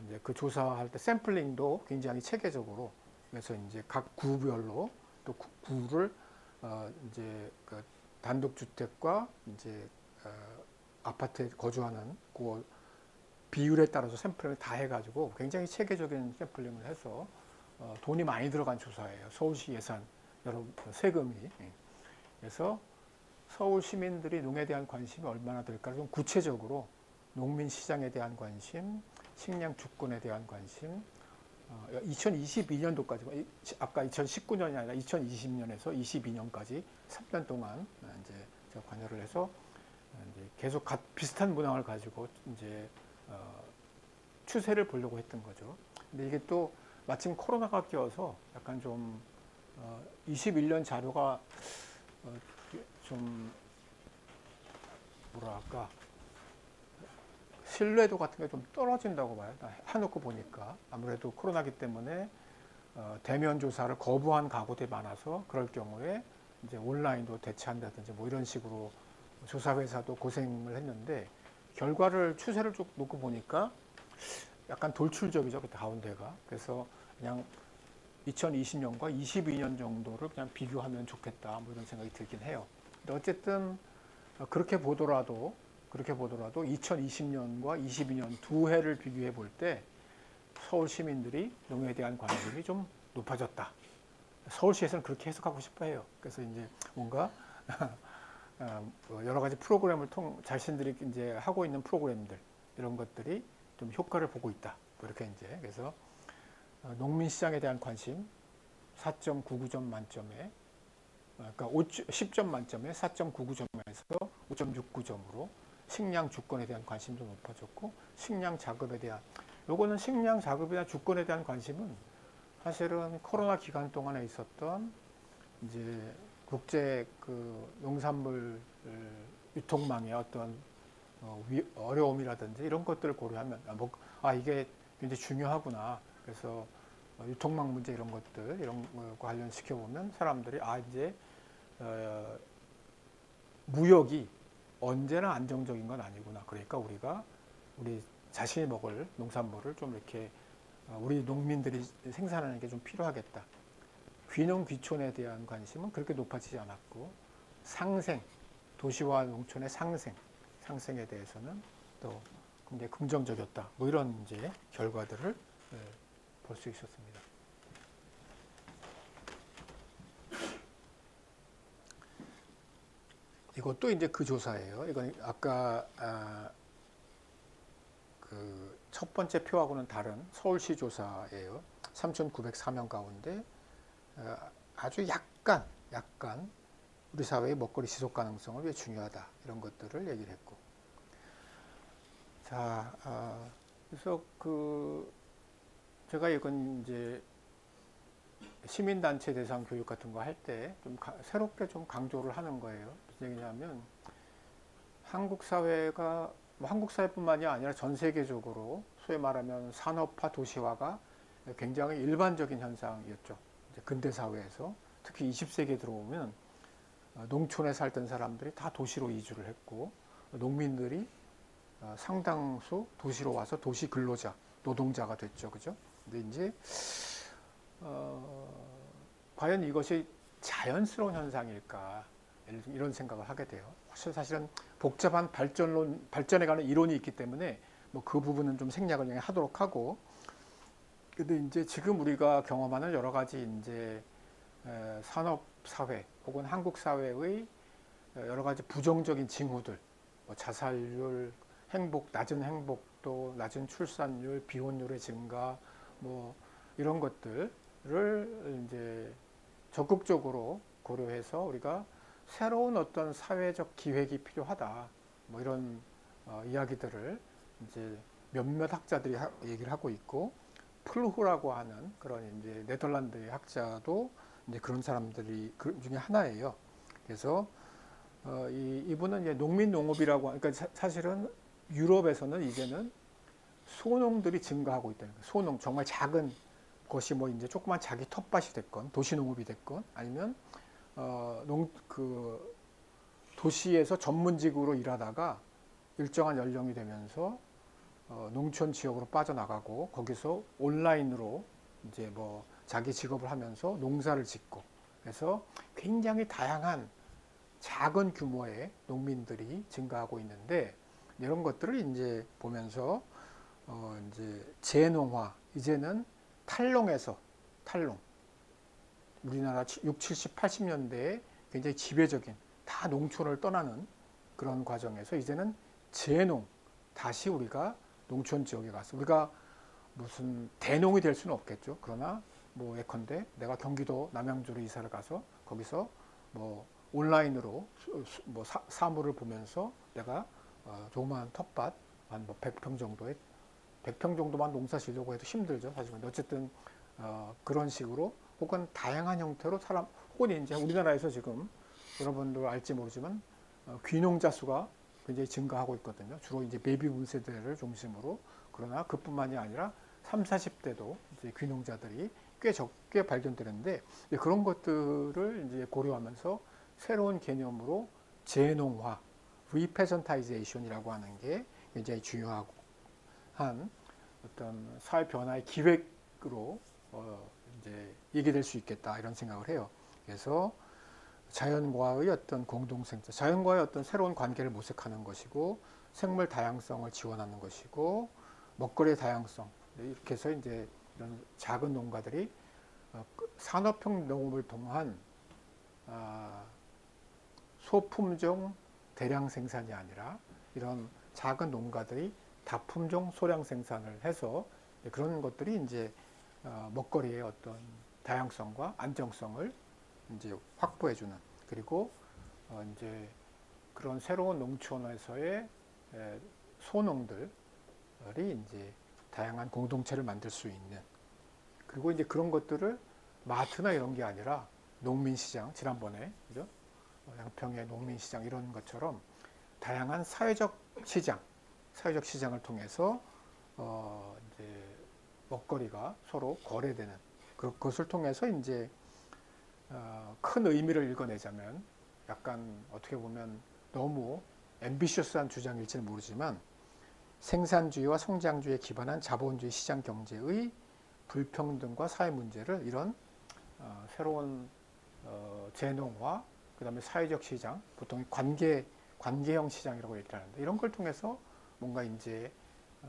이제 그 조사할 때 샘플링도 굉장히 체계적으로 그래서 이제 각 구별로 또 구를 이제 그 단독주택과 이제 아파트에 거주하는 그 비율에 따라서 샘플링을 다 해가지고 굉장히 체계적인 샘플링을 해서 돈이 많이 들어간 조사예요. 서울시 예산 여러 세금이. 그래서 서울 시민들이 농에 대한 관심이 얼마나 될까 좀 구체적으로 농민 시장에 대한 관심, 식량 주권에 대한 관심, 2022년도까지 아까 2019년이 아니라 2020년에서 22년까지 3년 동안 이제 제가 관여를 해서 이제 계속 비슷한 문항을 가지고 이제 추세를 보려고 했던 거죠. 근데 이게 또 마침 코로나가 끼어서 약간 좀 21년 자료가 좀 뭐랄까 신뢰도 같은 게 좀 떨어진다고 봐요. 해놓고 보니까 아무래도 코로나기 때문에 대면 조사를 거부한 가구들이 많아서 그럴 경우에 이제 온라인도 대체한다든지 뭐 이런 식으로 조사 회사도 고생을 했는데 결과를 추세를 쭉 놓고 보니까 약간 돌출적이죠. 그 가운데가. 그래서 그냥 2020년과 22년 정도를 그냥 비교하면 좋겠다. 뭐 이런 생각이 들긴 해요. 근데 어쨌든 그렇게 보더라도 2020년과 22년 두 해를 비교해 볼 때 서울 시민들이 농에 대한 관심이 좀 높아졌다. 서울시에서는 그렇게 해석하고 싶어 해요. 그래서 이제 뭔가 여러 가지 프로그램을 자신들이 이제 하고 있는 프로그램들 이런 것들이 좀 효과를 보고 있다. 뭐 이렇게 이제 그래서 농민 시장에 대한 관심 4.99점 만점에 그러니까 10점 만점에 4.99점에서 5.69점으로 식량 주권에 대한 관심도 높아졌고 식량 자급에 대한 요거는 식량 자급이나 주권에 대한 관심은 사실은 코로나 기간 동안에 있었던 이제 국제 그 농산물 유통망의 어떤 어려움이라든지 이런 것들을 고려하면 이게 굉장히 중요하구나. 그래서 유통망 문제 이런 것들 이런 거 관련시켜 보면 사람들이 이제 무역이 언제나 안정적인 건 아니구나. 그러니까 우리 자신이 먹을 농산물을 좀 이렇게 우리 농민들이 생산하는 게 좀 필요하겠다. 귀농 귀촌에 대한 관심은 그렇게 높아지지 않았고 상생, 도시와 농촌의 상생에 대해서는 또 굉장히 긍정적이었다. 뭐 이런 이제 결과들을 볼 수 있었습니다. 이것도 이제 그 조사예요. 이건 아까 그 첫 번째 표하고는 다른 서울시 조사예요. 3,904명 가운데 아주 약간 우리 사회의 먹거리 지속 가능성을 왜 중요하다 이런 것들을 얘기를 했고, 자 그래서 제가 이건 이제 시민단체 대상 교육 같은 거 할 때 좀 새롭게 좀 강조를 하는 거예요. 무슨 얘기냐면 한국 사회가 한국 사회뿐만이 아니라 전 세계적으로 소위 말하면 산업화 도시화가 굉장히 일반적인 현상이었죠. 이제 근대 사회에서 특히 20세기에 들어오면 농촌에 살던 사람들이 다 도시로 이주를 했고 농민들이 상당수 도시로 와서 도시 근로자, 노동자가 됐죠. 그죠? 근데 이제 과연 이것이 자연스러운 현상일까? 이런 생각을 하게 돼요. 사실은 복잡한 발전에 관한 이론이 있기 때문에 뭐 그 부분은 좀 생략을 그냥 하도록 하고, 근데 이제 지금 우리가 경험하는 여러 가지 이제 산업 사회 혹은 한국 사회의 여러 가지 부정적인 징후들, 뭐 자살률, 낮은 행복, 또 낮은 출산율, 비혼율의 증가, 뭐 이런 것들을 이제 적극적으로 고려해서 우리가 새로운 어떤 사회적 기획이 필요하다. 뭐 이런 이야기들을 이제 몇몇 학자들이 얘기를 하고 있고, 플후라고 하는 그런 이제 네덜란드의 학자도 이제 그런 사람들이 그 중에 하나예요. 그래서 이분은 이제 농민 농업이라고, 그러니까 사실은 유럽에서는 이제는 소농들이 증가하고 있다는 거예요. 소농, 정말 작은 것이 뭐 이제 조그만 자기 텃밭이 됐건 도시 농업이 됐건 아니면 도시에서 전문직으로 일하다가 일정한 연령이 되면서 농촌 지역으로 빠져나가고 거기서 온라인으로 이제 뭐 자기 직업을 하면서 농사를 짓고, 그래서 굉장히 다양한 작은 규모의 농민들이 증가하고 있는데, 이런 것들을 이제 보면서 이제 재농화, 이제는 탈농에서 탈농, 우리나라 6, 70, 80년대에 굉장히 지배적인 다 농촌을 떠나는 그런 과정에서 이제는 재농, 다시 우리가 농촌 지역에 가서 우리가 무슨 대농이 될 수는 없겠죠. 그러나 뭐 예컨대 내가 경기도 남양주로 이사를 가서 거기서 뭐 온라인으로 뭐 사물을 보면서 내가 조그마한 텃밭 한 뭐 100평 정도의 100평 정도만 농사 지려고 해도 힘들죠. 사실은 어쨌든 그런 식으로 혹은 다양한 형태로 사람, 혹은 이제 우리나라에서 지금 여러분들 알지 모르지만 귀농자 수가 굉장히 증가하고 있거든요. 주로 이제 베이비붐 세대를 중심으로. 그러나 그뿐만이 아니라 30, 40대도 이제 귀농자들이 꽤 적게 발견되는데, 그런 것들을 이제 고려하면서 새로운 개념으로 재농화, 리페전타이제이션이라고 하는 게 굉장히 중요하고 한 어떤 사회 변화의 기획으로 이제 얘기될 수 있겠다, 이런 생각을 해요. 그래서 자연과의 어떤 공동생태, 자연과의 어떤 새로운 관계를 모색하는 것이고, 생물 다양성을 지원하는 것이고, 먹거리의 다양성, 이렇게 해서 이제 이런 작은 농가들이 산업형 농업을 통한 소품종 대량 생산이 아니라 이런 작은 농가들이 다품종 소량 생산을 해서 그런 것들이 이제 먹거리의 어떤 다양성과 안정성을 이제 확보해주는, 그리고 이제 그런 새로운 농촌에서의 소농들이 이제 다양한 공동체를 만들 수 있는, 그리고 이제 그런 것들을 마트나 이런 게 아니라 농민시장, 지난번에 그죠? 양평의 농민시장 이런 것처럼 다양한 사회적 시장을 통해서 이제 먹거리가 서로 거래되는, 그것을 통해서 이제 큰 의미를 읽어내자면, 약간 어떻게 보면 너무 앰비셔스한 주장일지는 모르지만, 생산주의와 성장주의에 기반한 자본주의 시장 경제의 불평등과 사회 문제를 이런 새로운 재농화, 그 다음에 사회적 시장, 보통 관계형 시장이라고 얘기를 하는데, 이런 걸 통해서 뭔가 이제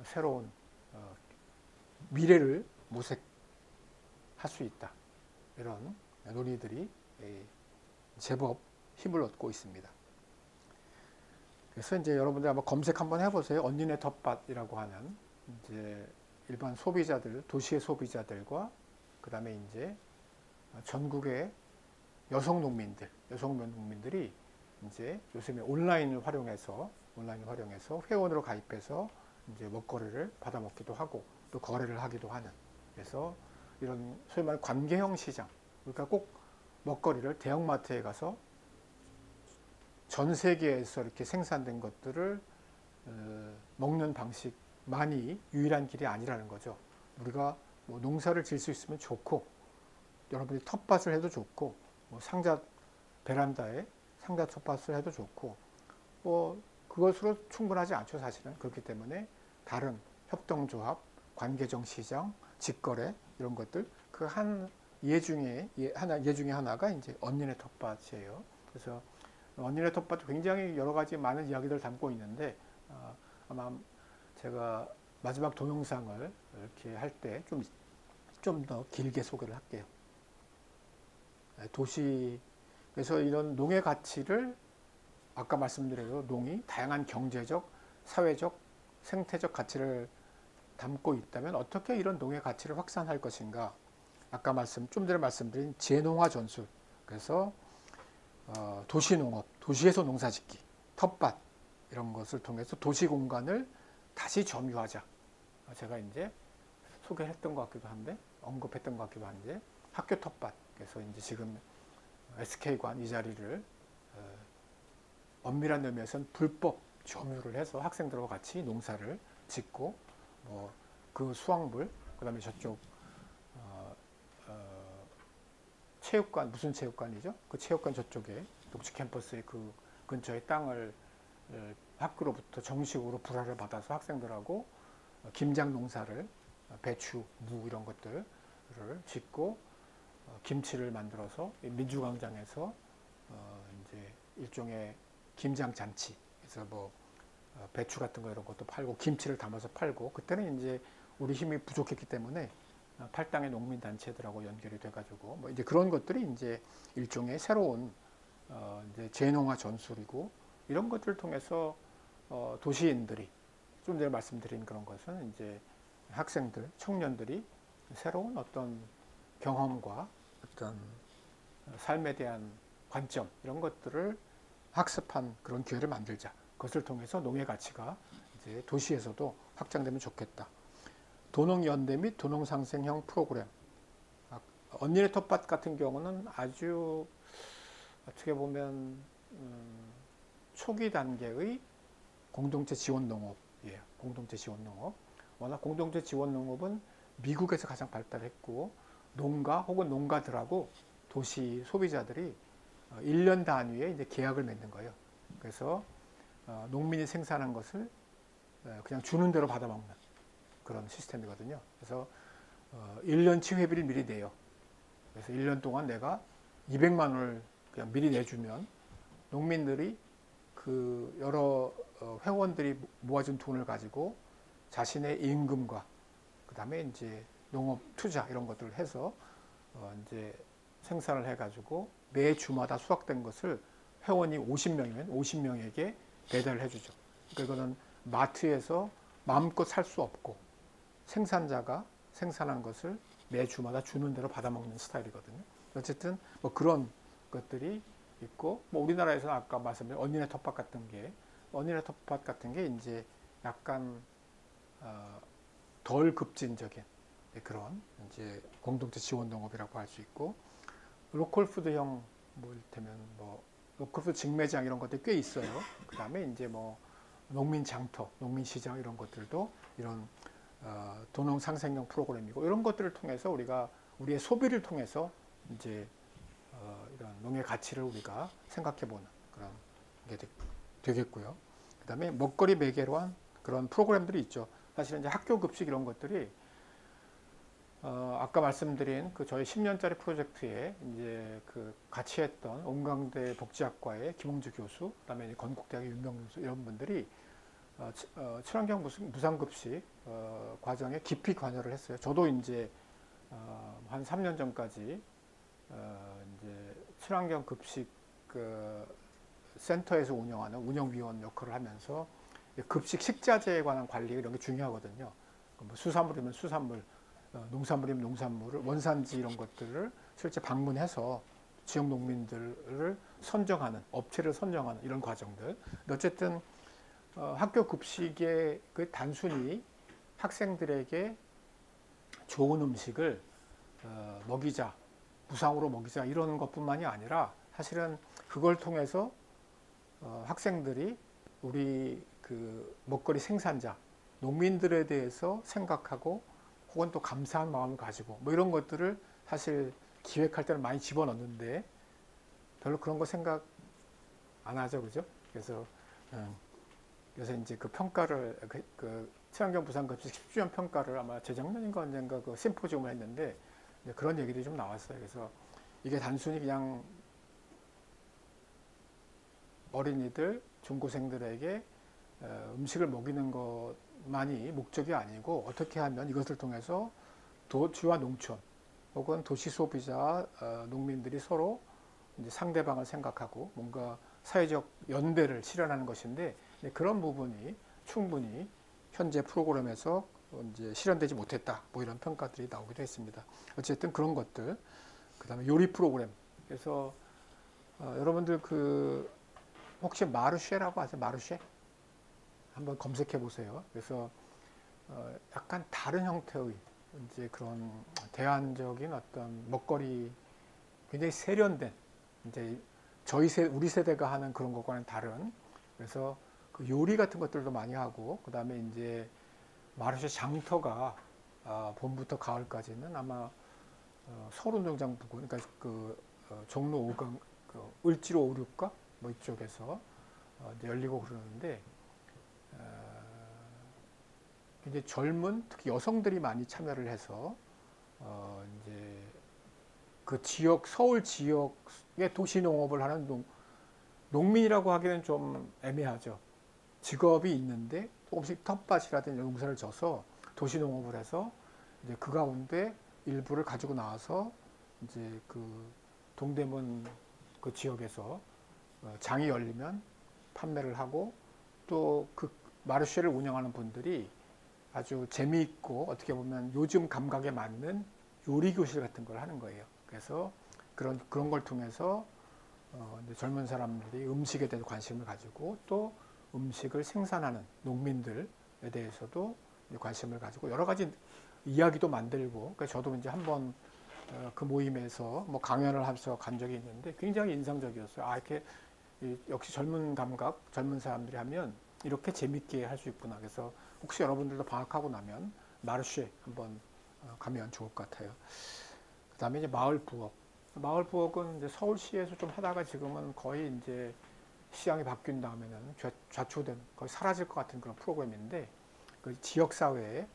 새로운 미래를 모색할 수 있다, 이런 논의들이 제법 힘을 얻고 있습니다. 그래서 이제 여러분들 한번 검색 한번 해보세요. 언니네 텃밭이라고 하는 이제 일반 소비자들, 도시의 소비자들과 그 다음에 이제 전국의 여성 농민들이 이제 요즘에 온라인을 활용해서 회원으로 가입해서 이제 먹거리를 받아 먹기도 하고 또 거래를 하기도 하는, 그래서 이런 소위 말하는 관계형 시장, 그러니까 꼭 먹거리를 대형마트에 가서 전 세계에서 이렇게 생산된 것들을 먹는 방식만이 유일한 길이 아니라는 거죠. 우리가 뭐 농사를 지을 수 있으면 좋고, 여러분이 텃밭을 해도 좋고, 뭐 베란다에 상자 텃밭을 해도 좋고, 뭐 그것으로 충분하지 않죠, 사실은. 그렇기 때문에 다른 협동조합, 관계적 시장, 직거래 이런 것들, 그 한 예 중에 하나가 이제 언니네 텃밭이에요. 그래서 언니네 텃밭도 굉장히 여러 가지 많은 이야기들을 담고 있는데, 아마 제가 마지막 동영상을 이렇게 할 때 좀 더 길게 소개를 할게요. 그래서 이런 농의 가치를 아까 말씀드린 대로 농이 다양한 경제적, 사회적, 생태적 가치를 담고 있다면 어떻게 이런 농의 가치를 확산할 것인가? 아까 좀 전에 말씀드린 재농화 전술. 그래서 도시농업, 도시에서 농사짓기, 텃밭 이런 것을 통해서 도시 공간을 다시 점유하자. 제가 이제 소개했던 것 같기도 한데 언급했던 것 같기도 한데 학교 텃밭. 그래서 이제 지금 SK관 이 자리를 엄밀한 의미에서는 불법 점유를 해서 학생들과 같이 농사를 짓고 그 수확물, 그다음에 저쪽 체육관, 무슨 체육관이죠? 그 체육관 저쪽에 녹지 캠퍼스의 그 근처의 땅을 학교로부터 정식으로 불화를 받아서 학생들하고 김장 농사를 배추, 무 이런 것들을 짓고 김치를 만들어서 민주광장에서 이제 일종의 김장 잔치, 그래서 배추 같은 거 이런 것도 팔고 김치를 담아서 팔고, 그때는 이제 우리 힘이 부족했기 때문에 팔당의 농민 단체들하고 연결이 돼가지고 이제 그런 것들이 이제 일종의 새로운 이제 재농화 전술이고, 이런 것들을 통해서 도시인들이 좀 전에 말씀드린 그런 것은 이제 학생들, 청년들이 새로운 어떤 경험과 어떤 삶에 대한 관점 이런 것들을 학습한 그런 기회를 만들자. 그것을 통해서 농의 가치가 이제 도시에서도 확장되면 좋겠다. 도농연대 및 도농상생형 프로그램. 언니네 텃밭 같은 경우는 아주 어떻게 보면 초기 단계의 공동체 지원 농업이에요. 공동체 지원 농업. 워낙 공동체 지원 농업은 미국에서 가장 발달했고, 농가 혹은 농가들하고 도시 소비자들이 1년 단위에 이제 계약을 맺는 거예요. 그래서 농민이 생산한 것을 그냥 주는 대로 받아먹는 그런 시스템이거든요. 그래서 1년치 회비를 미리 내요. 그래서 1년 동안 내가 200만 원을 그냥 미리 내주면 농민들이 그 여러 회원들이 모아준 돈을 가지고 자신의 임금과 그 다음에 이제 농업 투자 이런 것들을 해서 이제 생산을 해가지고 매 주마다 수확된 것을 회원이 50명이면 50명에게 배달을 해주죠. 그러니까 이거는 마트에서 마음껏 살 수 없고 생산자가 생산한 것을 매 주마다 주는 대로 받아먹는 스타일이거든요. 어쨌든 그런 것들이 있고, 우리나라에서는 아까 말씀드린 언니네 텃밭 같은 게 이제 약간 덜 급진적인 그런 이제 공동체 지원 농업이라고 할 수 있고, 로컬푸드형 이를테면 로컬푸드 직매장 이런 것들이 꽤 있어요. 그 다음에 이제 농민 장터, 농민 시장 이런 것들도 이런 도농 상생형 프로그램이고, 이런 것들을 통해서 우리가 우리의 소비를 통해서 이제 이런 농의 가치를 우리가 생각해보는 그런 게 되겠고요. 그 다음에 먹거리 매개로 한 그런 프로그램들이 있죠. 사실은 이제 학교 급식 이런 것들이 아까 말씀드린 그 저희 10년짜리 프로젝트에 이제 그 같이 했던 온강대 복지학과의 김홍주 교수, 그다음에 건국대학의 윤명 교수 이런 분들이 친환경 무상급식 과정에 깊이 관여를 했어요. 저도 이제 한 3년 전까지 이제 친환경 급식 센터에서 운영하는 운영위원 역할을 하면서 급식 식자재에 관한 관리 이런 게 중요하거든요. 수산물이면 수산물, 농산물이면 농산물을 원산지 이런 것들을 실제 방문해서 지역 농민들을 선정하는, 업체를 선정하는 이런 과정들. 어쨌든 학교 급식에 그 단순히 학생들에게 좋은 음식을 먹이자, 무상으로 먹이자 이런 것뿐만이 아니라, 사실은 그걸 통해서 학생들이 우리 그 먹거리 생산자, 농민들에 대해서 생각하고 혹은 또 감사한 마음을 가지고 이런 것들을 사실 기획할 때는 많이 집어넣는데 별로 그런 거 생각 안 하죠, 그죠? 그래서 이제 그 평가를 그 친환경 부산급식 10주년 평가를 아마 재작년인가 언젠가 그 심포지움을 했는데 그런 얘기들이 좀 나왔어요. 그래서 이게 단순히 그냥 어린이들, 중고생들에게 음식을 먹이는 것만이 목적이 아니고, 어떻게 하면 이것을 통해서 도시와 농촌 혹은 도시 소비자, 농민들이 서로 이제 상대방을 생각하고 뭔가 사회적 연대를 실현하는 것인데, 그런 부분이 충분히 현재 프로그램에서 이제 실현되지 못했다. 뭐 이런 평가들이 나오기도 했습니다. 어쨌든 그런 것들. 그다음에 요리 프로그램. 그래서 여러분들 그 혹시 마르쉐라고 아세요? 마르쉐? 한번 검색해 보세요. 그래서 약간 다른 형태의 이제 그런 대안적인 어떤 먹거리 굉장히 세련된 이제 우리 세대가 하는 그런 것과는 다른 그래서 그 요리 같은 것들도 많이 하고 그다음에 이제 마르쉐 장터가 봄부터 가을까지는 아마 서울운동장 부근 그러니까 그 종로 5강 그 을지로 5, 6가 뭐 이쪽에서 이제 열리고 그러는데 이제 젊은 특히 여성들이 많이 참여를 해서 이제 그 지역 서울 지역의 도시 농업을 하는 농민이라고 하기는 좀 애매하죠. 직업이 있는데 조금씩 텃밭이라든지 농사를 져서 도시 농업을 해서 이제 그 가운데 일부를 가지고 나와서 이제 그 동대문 그 지역에서 장이 열리면 판매를 하고 또 그 마르쉐를 운영하는 분들이 아주 재미있고 어떻게 보면 요즘 감각에 맞는 요리 교실 같은 걸 하는 거예요. 그래서 그런 걸 통해서 이제 젊은 사람들이 음식에 대해서 관심을 가지고 또 음식을 생산하는 농민들에 대해서도 관심을 가지고 여러 가지 이야기도 만들고 그래서 저도 이제 한번 그 모임에서 뭐 강연을 하면서 간 적이 있는데 굉장히 인상적이었어요. 이렇게 역시 젊은 감각, 젊은 사람들이 하면 이렇게 재밌게 할 수 있구나. 그래서 혹시 여러분들도 방학하고 나면 마르쉐 한번 가면 좋을 것 같아요. 그 다음에 이제 마을 부엌. 마을 부엌은 이제 서울시에서 좀 하다가 지금은 거의 이제 시장이 바뀐 다음에는 좌초된 거의 사라질 것 같은 그런 프로그램인데 그 지역 사회에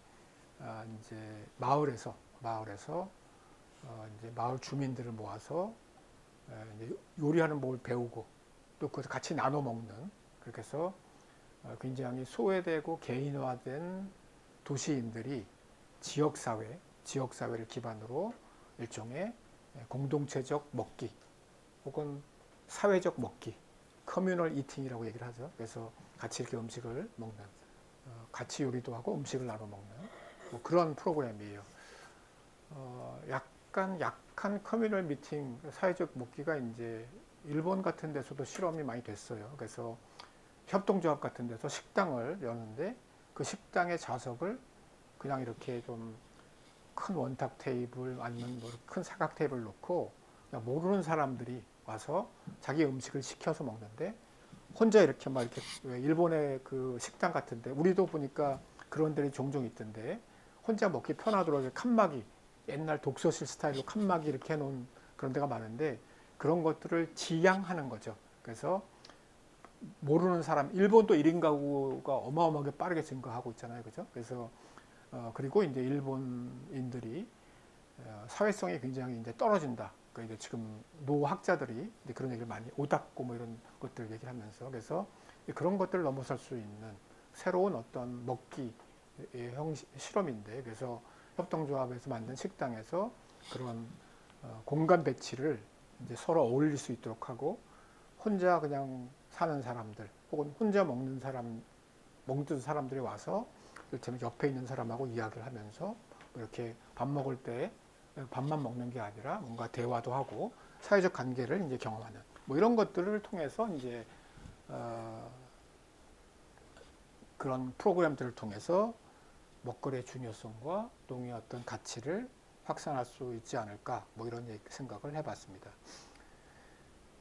이제 마을에서 이제 마을 주민들을 모아서 이제 요리하는 법을 배우고 또 그것을 같이 나눠 먹는 그렇게 해서 굉장히 소외되고 개인화된 도시인들이 지역사회를 기반으로 일종의 공동체적 먹기 혹은 사회적 먹기, 커뮤널 이팅이라고 얘기를 하죠. 그래서 같이 이렇게 음식을 먹는, 같이 요리도 하고 음식을 나눠 먹는 뭐 그런 프로그램이에요. 약한 커뮤널 미팅, 사회적 먹기가 이제 일본 같은 데서도 실험이 많이 됐어요. 그래서 협동조합 같은 데서 식당을 여는데 그 식당의 좌석을 그냥 이렇게 좀 큰 원탁 테이블 아니면 뭐 큰 사각 테이블 놓고 그냥 모르는 사람들이 와서 자기 음식을 시켜서 먹는데 혼자 이렇게 막 이렇게 일본의 그 식당 같은데 우리도 보니까 그런 데를 종종 있던데 혼자 먹기 편하도록 칸막이 옛날 독서실 스타일로 칸막이 이렇게 해놓은 그런 데가 많은데 그런 것들을 지양하는 거죠. 그래서 모르는 사람, 일본도 1인 가구가 어마어마하게 빠르게 증가하고 있잖아요. 그죠? 그래서, 그리고 이제 일본인들이 사회성이 굉장히 이제 떨어진다. 그러니까 이제 지금 노학자들이 이제 그런 얘기를 많이, 오다고 뭐 이런 것들 얘기를 하면서, 그래서 그런 것들을 넘어설 수 있는 새로운 어떤 먹기의 실험인데, 그래서 협동조합에서 만든 식당에서 그런 공간 배치를 이제 서로 어울릴 수 있도록 하고, 혼자 그냥 사는 사람들 혹은 혼자 먹는 사람들이 와서 이를테면 옆에 있는 사람하고 이야기를 하면서 이렇게 밥 먹을 때 밥만 먹는 게 아니라 뭔가 대화도 하고 사회적 관계를 이제 경험하는 뭐 이런 것들을 통해서 이제 그런 프로그램들을 통해서 먹거리의 중요성과 농의 어떤 가치를 확산할 수 있지 않을까 뭐 이런 생각을 해봤습니다.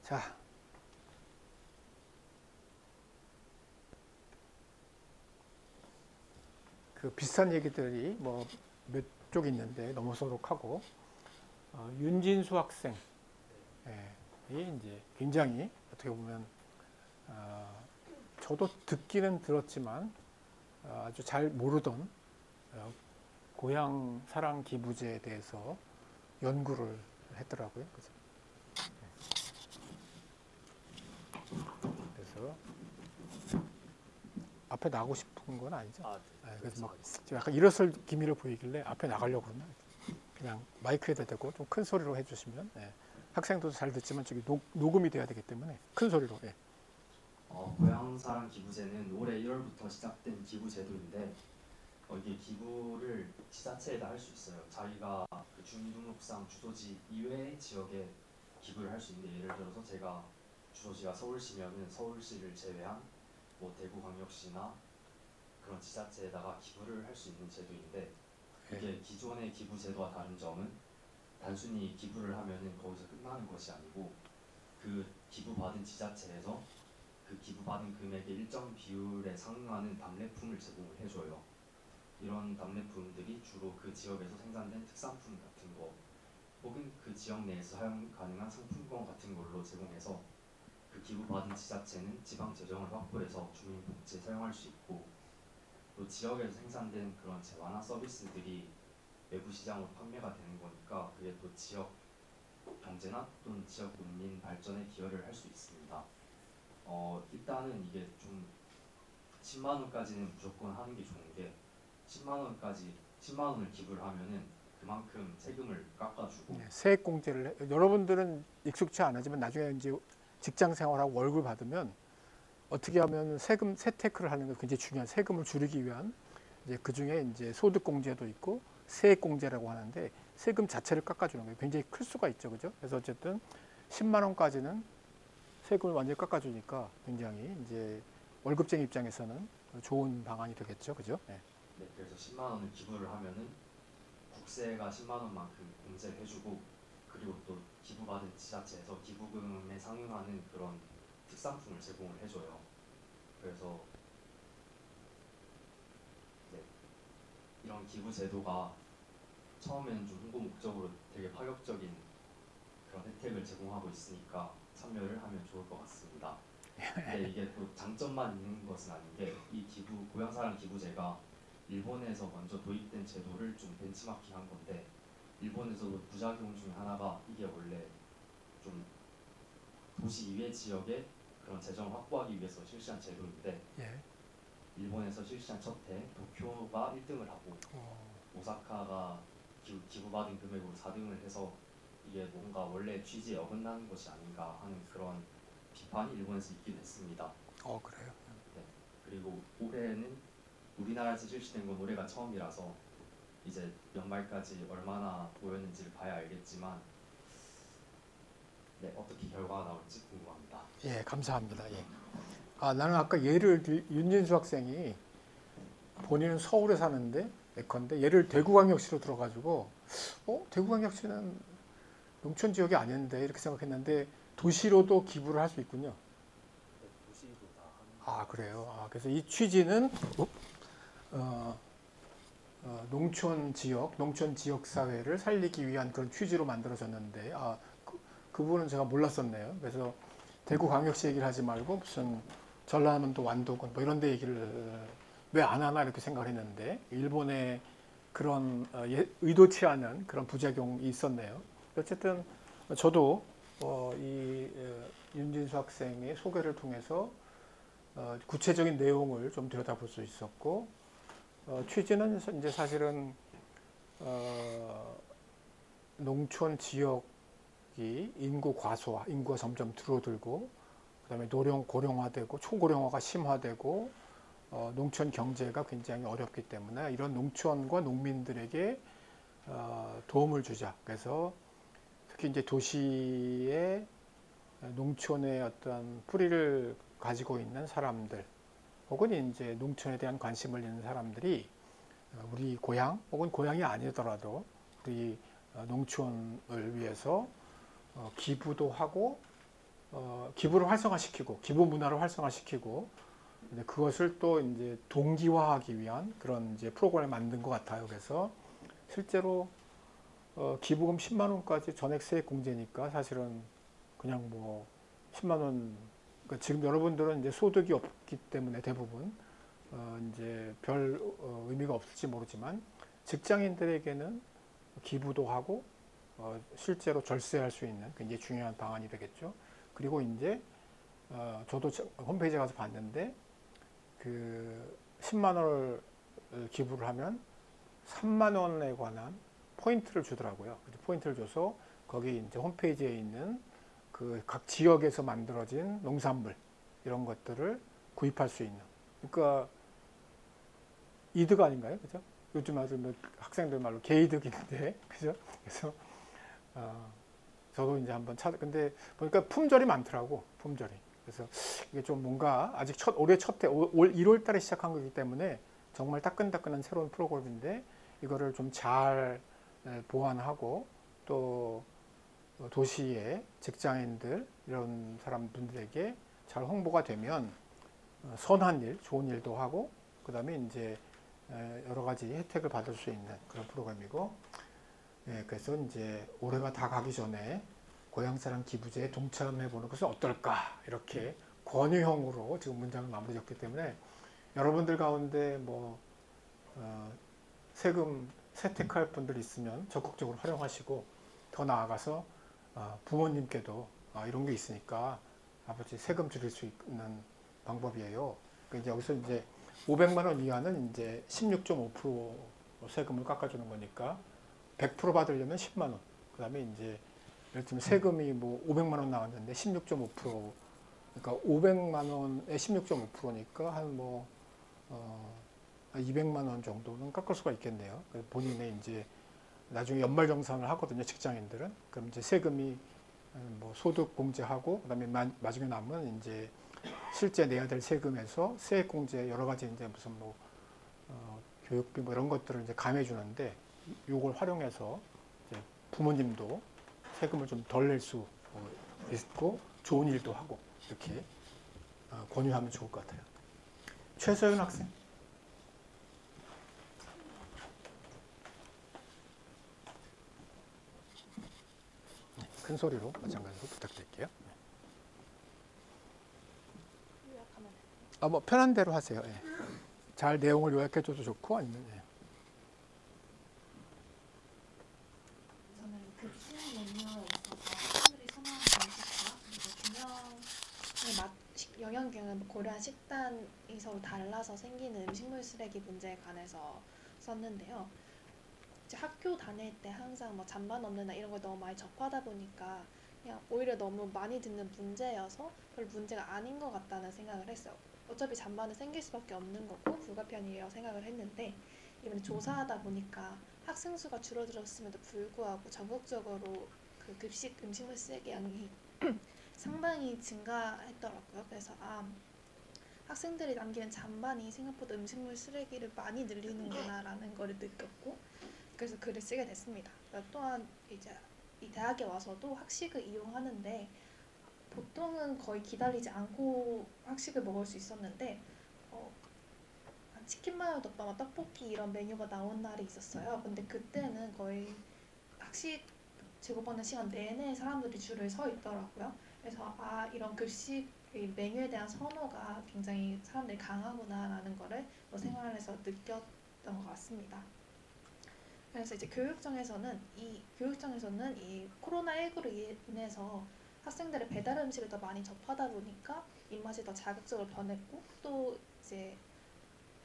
자. 그 비슷한 얘기들이 뭐 몇 쪽 있는데 넘어서도록 하고 윤진수 학생이 이제 굉장히 어떻게 보면 저도 듣기는 들었지만 아주 잘 모르던 고향 사랑 기부제에 대해서 연구를 했더라고요. 그래서 앞에 나가고 싶은 건 아니죠. 그래서 막 약간 일어설 기미를 보이길래 앞에 나가려고 그러면 그냥 마이크에다 대고 좀 큰 소리로 해주시면 학생들도 잘 듣지만 저기 녹음이 돼야 되기 때문에 큰 소리로. 고향사랑 기부제는 올해 1월부터 시작된 기부제도인데 이게 기부를 지자체에다 할 수 있어요. 자기가 그 주민등록상 주소지 이외의 지역에 기부를 할 수 있는데, 예를 들어서 제가 주소지가 서울시면은 서울시를 제외한 뭐 대구광역시나 그런 지자체에다가 기부를 할 수 있는 제도인데, 이게 기존의 기부 제도와 다른 점은 단순히 기부를 하면은 거기서 끝나는 것이 아니고, 그 기부받은 지자체에서 그 기부받은 금액의 일정 비율에 상응하는 답례품을 제공을 해줘요. 이런 답례품들이 주로 그 지역에서 생산된 특산품 같은 거, 혹은 그 지역 내에서 사용 가능한 상품권 같은 걸로 제공해서 그 기부받은 지자체는 지방 재정을 확보해서 주민복지에 사용할 수 있고, 또 지역에서 생산된 그런 재화나 서비스들이 외부 시장으로 판매가 되는 거니까 그게 또 지역 경제나 또는 지역 농민 발전에 기여를 할 수 있습니다. 일단은 이게 좀 10만 원까지는 무조건 하는 게 좋은 게, 10만 원을 기부를 하면은 그만큼 세금을 깎아주고. 세액 공제를 여러분들은 익숙치 않으지만 나중에 이제 직장 생활하고 월급 받으면 어떻게 하면 세금 세테크를 하는 게 굉장히 중요한, 세금을 줄이기 위한 이제 그 중에 이제 소득 공제도 있고 세액 공제라고 하는데, 세금 자체를 깎아주는 거예요. 굉장히 클 수가 있죠, 그죠? 그래서 어쨌든 10만 원까지는 세금을 완전히 깎아주니까 굉장히 이제 월급쟁이 입장에서는 좋은 방안이 되겠죠, 그죠? 네. 네, 그래서 10만 원을 기부를 하면은 국세가 10만 원만큼 공제를 해주고, 그리고 또 기부받은 지자체에서 기부금에 상응하는 그런 특산품을 제공을 해줘요. 그래서 네, 이런 기부 제도가 처음에는 좀 홍보 목적으로 되게 파격적인 그런 혜택을 제공하고 있으니까 참여를 하면 좋을 것 같습니다. 근데 이게 또 장점만 있는 것은 아닌 게, 이 기부 고향사랑 기부제가 일본에서 먼저 도입된 제도를 좀 벤치마킹한 건데, 일본에서도 부작용 중에 하나가 이게 원래 좀 도시 이외 지역에 그런 재정을 확보하기 위해서 실시한 제도인데, 예. 일본에서 실시한 첫 해 도쿄가 1등을 하고 오사카가 기부받은 금액으로 4등을 해서 이게 뭔가 원래 취지에 어긋나는 것이 아닌가 하는 그런 비판이 일본에서 있기도 했습니다. 그래요? 네. 그리고 올해는 우리나라에서 실시된 건 올해가 처음이라서 이제 연말까지 얼마나 모였는지를 봐야 알겠지만, 네, 어떻게 결과가 나올지 궁금합니다. 예, 감사합니다. 예. 나는 아까 예를 윤진수 학생이 본인은 서울에 사는데 예컨대 얘를 대구광역시로 들어가지고 대구광역시는 농촌 지역이 아닌데 이렇게 생각했는데 도시로도 기부를 할 수 있군요. 네, 도시도 다 하는. 그래요. 그래서 이 취지는 어, 농촌 지역 사회를 살리기 위한 그런 취지로 만들어졌는데, 그 부분은 제가 몰랐었네요. 그래서 대구광역시 얘기를 하지 말고 무슨 전라남도 완도군 뭐 이런 데 얘기를 왜 안 하나 이렇게 생각을 했는데, 일본의 그런 의도치 않은 그런 부작용이 있었네요. 어쨌든 저도 윤진수 학생의 소개를 통해서 구체적인 내용을 좀 들여다볼 수 있었고, 취지는 이제 사실은 농촌 지역이 인구 과소화, 인구가 점점 줄어들고, 그다음에 고령화되고 초고령화가 심화되고, 농촌 경제가 굉장히 어렵기 때문에 이런 농촌과 농민들에게 도움을 주자. 그래서 특히 이제 도시의 농촌의 어떤 뿌리를 가지고 있는 사람들, 혹은 이제 농촌에 대한 관심을 있는 사람들이 우리 고향 혹은 고향이 아니더라도 우리 농촌을 위해서 기부도 하고, 기부를 활성화시키고 기부 문화를 활성화시키고, 그것을 또 이제 동기화하기 위한 그런 이제 프로그램을 만든 것 같아요. 그래서 실제로 기부금 10만 원까지 전액 세액 공제니까 사실은 그냥 뭐 10만 원, 그러니까 지금 여러분들은 이제 소득이 없기 때문에 대부분 이제 별 의미가 없을지 모르지만, 직장인들에게는 기부도 하고 실제로 절세할 수 있는 굉장히 중요한 방안이 되겠죠. 그리고 이제 저도 홈페이지에 가서 봤는데, 그 10만 원을 기부를 하면 3만 원에 관한 포인트를 주더라고요. 포인트를 줘서 거기 이제 홈페이지에 있는 그 각 지역에서 만들어진 농산물 이런 것들을 구입할 수 있는. 그러니까 이득 아닌가요? 그죠? 요즘 아주 뭐 학생들 말로 개이득인데, 그죠? 그래서, 저도 이제 한번 근데 보니까 품절이 많더라고, 품절이. 그래서 이게 좀 뭔가 아직 올해 첫 해, 올 1월 달에 시작한 거기 때문에 정말 따끈따끈한 새로운 프로그램인데 이거를 좀 잘 보완하고 또 도시의 직장인들 이런 사람들에게 잘 홍보가 되면 선한 일, 좋은 일도 하고 그다음에 이제 여러 가지 혜택을 받을 수 있는 그런 프로그램이고 그래서 이제 올해가 다 가기 전에 고향사랑 기부제에 동참해보는 것은 어떨까 이렇게 권유형으로 지금 문장을 마무리했기 때문에 여러분들 가운데 뭐 세금 세택할 분들 있으면 적극적으로 활용하시고 더 나아가서 부모님께도 이런 게 있으니까 아버지 세금 줄일 수 있는 방법이에요. 그러니까 이제 여기서 이제 500만 원 이하는 이제 16.5% 세금을 깎아주는 거니까 100% 받으려면 10만 원. 그다음에 이제 예를 들면 세금이 뭐 500만 원 나왔는데 16.5% 그러니까 500만 원에 16.5%니까 한 뭐 200만 원 정도는 깎을 수가 있겠네요. 본인의 이제 나중에 연말정산을 하거든요, 직장인들은. 그럼 이제 세금이 뭐 소득 공제하고 그다음에 나중에 남은 이제 실제 내야 될 세금에서 세액 공제 여러 가지 이제 무슨 뭐 교육비 뭐 이런 것들을 이제 감해 주는데 요걸 활용해서 이제 부모님도 세금을 좀 덜 낼 수 있고 좋은 일도 하고 이렇게 권유하면 좋을 것 같아요. 최소연 학생. 큰 소리로 마찬가지로 부탁드릴게요. 뭐 편한 대로 하세요. 예. 잘 내용을 요약해줘도 좋고 아니면 저는 급식 메뉴에 있어서 사람들이 선호하는 음식과 그리고 균형의 영양균을 고려한 식단이 서로 달라서 생기는 음식물 쓰레기 문제에 관해서 썼는데요. 이제 학교 다닐 때 항상 뭐 잔반 없는다 이런 걸 너무 많이 접하다 보니까 그냥 오히려 너무 많이 듣는 문제여서 별 문제가 아닌 것 같다는 생각을 했어요. 어차피 잔반은 생길 수밖에 없는 거고 불가피한 일이라고 생각을 했는데 이번에 조사하다 보니까 학생 수가 줄어들었음에도 불구하고 전국적으로 그 급식 음식물 쓰레기 양이 상당히 증가했더라고요. 그래서 학생들이 남기는 잔반이 생각보다 음식물 쓰레기를 많이 늘리는구나라는 걸 느꼈고 그래서 글을 쓰게 됐습니다. 또한 이제 이 대학에 와서도 학식을 이용하는데 보통은 거의 기다리지 않고 학식을 먹을 수 있었는데 치킨 마요 덮밥과 떡볶이 이런 메뉴가 나온 날이 있었어요. 근데 그때는 거의 학식 제공받는 시간 내내 사람들이 줄을 서 있더라고요. 그래서 이런 급식 메뉴에 대한 선호가 굉장히 사람들이 강하구나라는 거를 생활에서 느꼈던 것 같습니다. 그래서 이제 교육청에서는 이 코로나19로 인해서 학생들의 배달 음식을 더 많이 접하다 보니까 입맛이 더 자극적으로 변했고 또 이제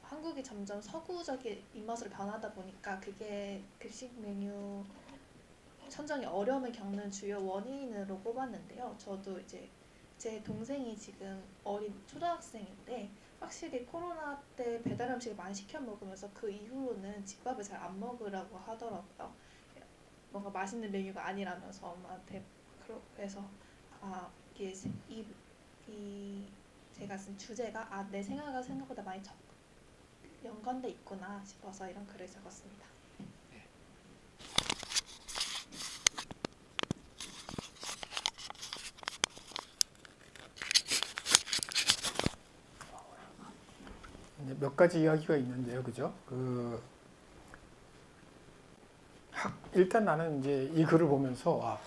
한국이 점점 서구적인 입맛으로 변하다 보니까 그게 급식 메뉴 선정이 어려움을 겪는 주요 원인으로 꼽았는데요. 저도 이제 제 동생이 지금 어린 초등학생인데 확실히 코로나 때 배달 음식을 많이 시켜 먹으면서 그 이후로는 집밥을 잘 안 먹으라고 하더라고요. 뭔가 맛있는 메뉴가 아니라면서 엄마한테. 그래서 이게 제가 쓴 주제가 내 생활과 생각보다 많이 연관돼 있구나 싶어서 이런 글을 적었습니다. 몇 가지 이야기가 있는데요, 그죠? 일단 나는 이제 이 글을 보면서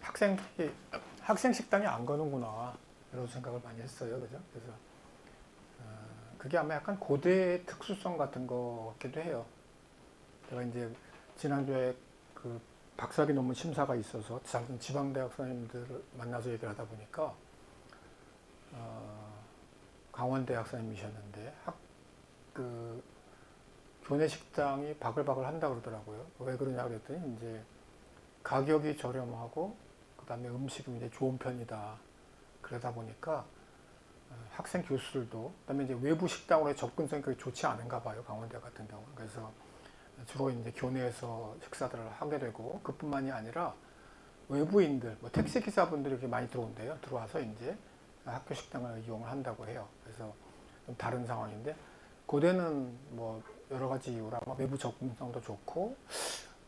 학생 식당에 안 가는구나 이런 생각을 많이 했어요, 그죠? 그래서 그게 아마 약간 고대의 특수성 같은 거 같기도 해요. 제가 이제 지난주에 그 박사학위 논문 심사가 있어서 지방대학 선생님들을 만나서 얘기를 하다 보니까 강원대 학생님이셨는데 교내 식당이 바글바글 한다 그러더라고요. 왜 그러냐 그랬더니 이제 가격이 저렴하고 그다음에 음식이 이제 좋은 편이다. 그러다 보니까 학생 교수들도 그다음에 이제 외부 식당으로의 접근성이 그렇게 좋지 않은가 봐요. 강원대 같은 경우는. 그래서 주로 이제 교내에서 식사들을 하게 되고 그뿐만이 아니라 외부인들, 뭐 택시 기사분들이 이렇게 많이 들어온대요. 들어와서 이제 학교 식당을 이용을 한다고 해요. 그래서 좀 다른 상황인데 고대는 뭐 여러 가지 이유라 뭐 외부 접근성도 좋고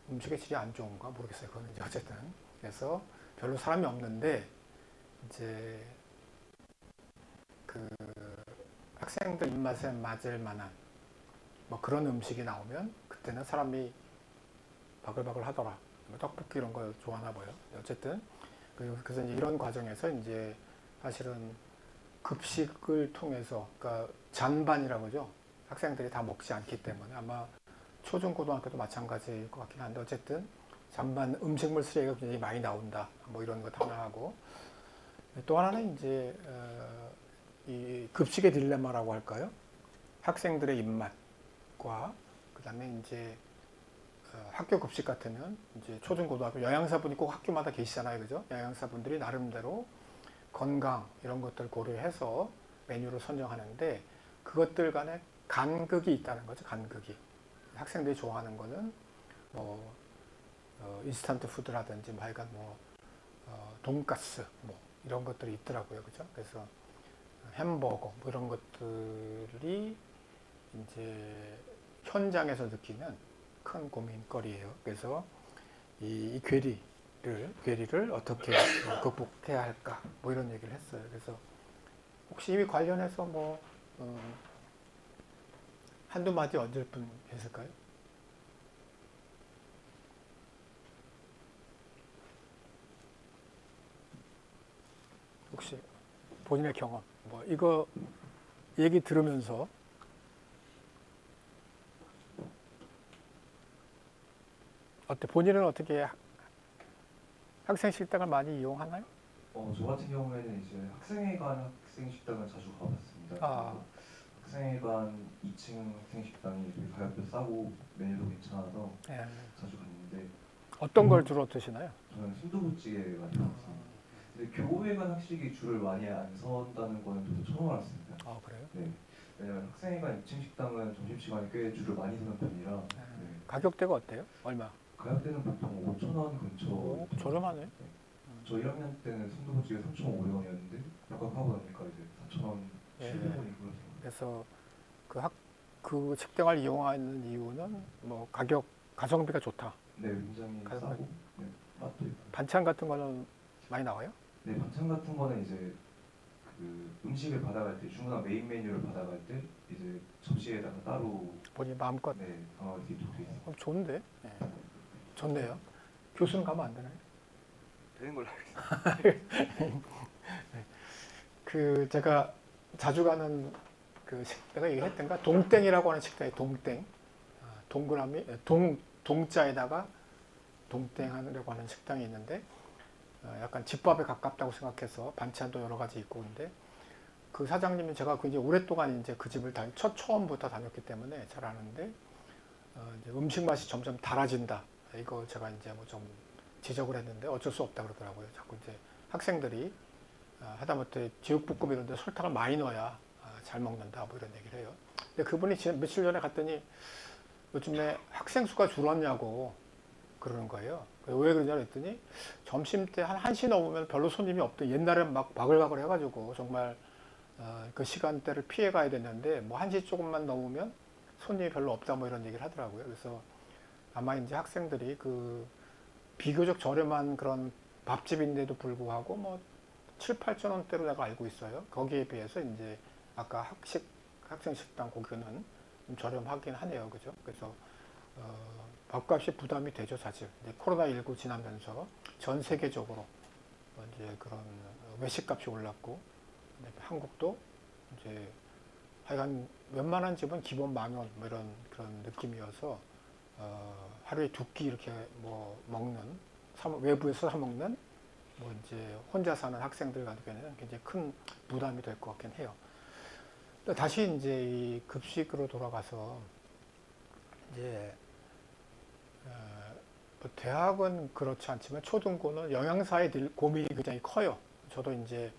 음식의 질이 안 좋은가 모르겠어요. 그거는 이제 어쨌든 그래서 별로 사람이 없는데 이제 그 학생들 입맛에 맞을 만한 뭐 그런 음식이 나오면 그때는 사람이 바글바글 하더라. 뭐 떡볶이 이런 거 좋아하나 봐요. 어쨌든 그래서 이제 이런 과정에서 이제 사실은 급식을 통해서 그러니까 잔반이라고 하죠. 학생들이 다 먹지 않기 때문에 아마 초중고등학교도 마찬가지일 것 같긴 한데 어쨌든 잔반 음식물 쓰레기가 굉장히 많이 나온다. 뭐 이런 것 하나 하고 또 하나는 이제 이 급식의 딜레마라고 할까요? 학생들의 입맛과 그다음에 이제 학교 급식 같으면 이제 초중고등학교 영양사분이 꼭 학교마다 계시잖아요, 그죠? 영양사분들이 나름대로 건강 이런 것들 고려해서 메뉴를 선정하는데 그것들 간에 간극이 있다는 거죠, 간극이. 학생들이 좋아하는 거는 뭐 인스턴트 푸드라든지 뭐 하여간 뭐 돈가스 뭐 이런 것들이 있더라고요, 그죠? 그래서 햄버거 뭐 이런 것들이 이제 현장에서 느끼는 큰 고민거리예요. 그래서 이 괴리를 어떻게 극복해야 할까 뭐 이런 얘기를 했어요. 그래서 혹시 이 관련해서 뭐 한두 마디 얹을 분 있을까요? 혹시 본인의 경험 뭐 이거 얘기 들으면서 어때? 본인은 어떻게 학생 식당을 많이 이용하나요? 저 같은 경우에는 이제 학생회관 학생 식당을 자주 가봤습니다. 아. 학생회관 2층 학생 식당이 되게 가격도 싸고 메뉴도 괜찮아서 예. 자주 갔는데 어떤 걸 주로 드시나요? 저는 순두부찌개 많이 먹었습니다. 근데 교회관 학식이 줄을 많이 안 선다는 거는 저도 처음 알았습니다. 아 그래요? 네. 왜냐면 학생회관 2층 식당은 점심시간에 꽤 줄을 많이 서는 편이라 네. 가격대가 어때요? 얼마? 가격대는 보통 5,000원 근처. 저렴하네. 저 1학년 때는 순두부찌개 3,500원이었는데 복학하고 나니까 이제 4,000원, 예. 700원이 그렇습니다. 그래서 그 식당을 이용하는 이유는 뭐 가성비가 좋다. 네, 굉장히 싸고 네, 맛도 있고. 반찬 같은 거는 많이 나와요? 네, 반찬 같은 거는 이제 그 음식을 받아갈 때 주문한 메인 메뉴를 받아갈 때 이제 접시에다가 따로 본인 마음껏. 네, 담아서 이렇게 적혀 있어요. 좋은데? 예. 좋네요. 교수는 가면 안 되나요? 되는 걸로 알고 있어요. 그 제가 자주 가는 그 내가 얘기했던가 동땡이라고 하는 식당이 동땡. 동그라미 동자에다가 동땡하려고 하는 식당이 있는데 약간 집밥에 가깝다고 생각해서 반찬도 여러 가지 있고 근데 그 사장님이 제가 굉장히 오랫동안 이제 그 집을 처음부터 다녔기 때문에 잘 아는데 이제 음식 맛이 점점 달아진다. 이거 제가 이제 뭐 좀 지적을 했는데 어쩔 수 없다 그러더라고요. 자꾸 이제 학생들이 하다못해 제육볶음 이런 데 설탕을 많이 넣어야 잘 먹는다 뭐 이런 얘기를 해요. 근데 그분이 며칠 전에 갔더니 요즘에 학생 수가 줄었냐고 그러는 거예요. 왜 그러냐 그랬더니 점심 때 한 1시 넘으면 별로 손님이 없대. 옛날엔 막 바글바글 해가지고 정말 그 시간대를 피해 가야 됐는데 뭐 1시 조금만 넘으면 손님이 별로 없다 뭐 이런 얘기를 하더라고요. 그래서 아마 이제 학생들이 그 비교적 저렴한 그런 밥집인데도 불구하고 뭐 7, 8천 원대로 내가 알고 있어요. 거기에 비해서 이제 아까 학생 식당 고기는 좀 저렴하긴 하네요. 그죠? 그래서 밥값이 부담이 되죠, 사실. 이제 코로나19 지나면서 전 세계적으로 이제 그런 외식값이 올랐고, 한국도 이제 하여간 웬만한 집은 기본 10,000원 뭐 이런 그런 느낌이어서 하루에 2끼 이렇게 뭐 먹는 외부에서 사 먹는 뭐 이제 혼자 사는 학생들 같은 굉장히 큰 부담이 될 것 같긴 해요. 다시 이제 이 급식으로 돌아가서 이제 뭐 대학은 그렇지 않지만 초등고는 영양사에 고민이 굉장히 커요. 저도 이제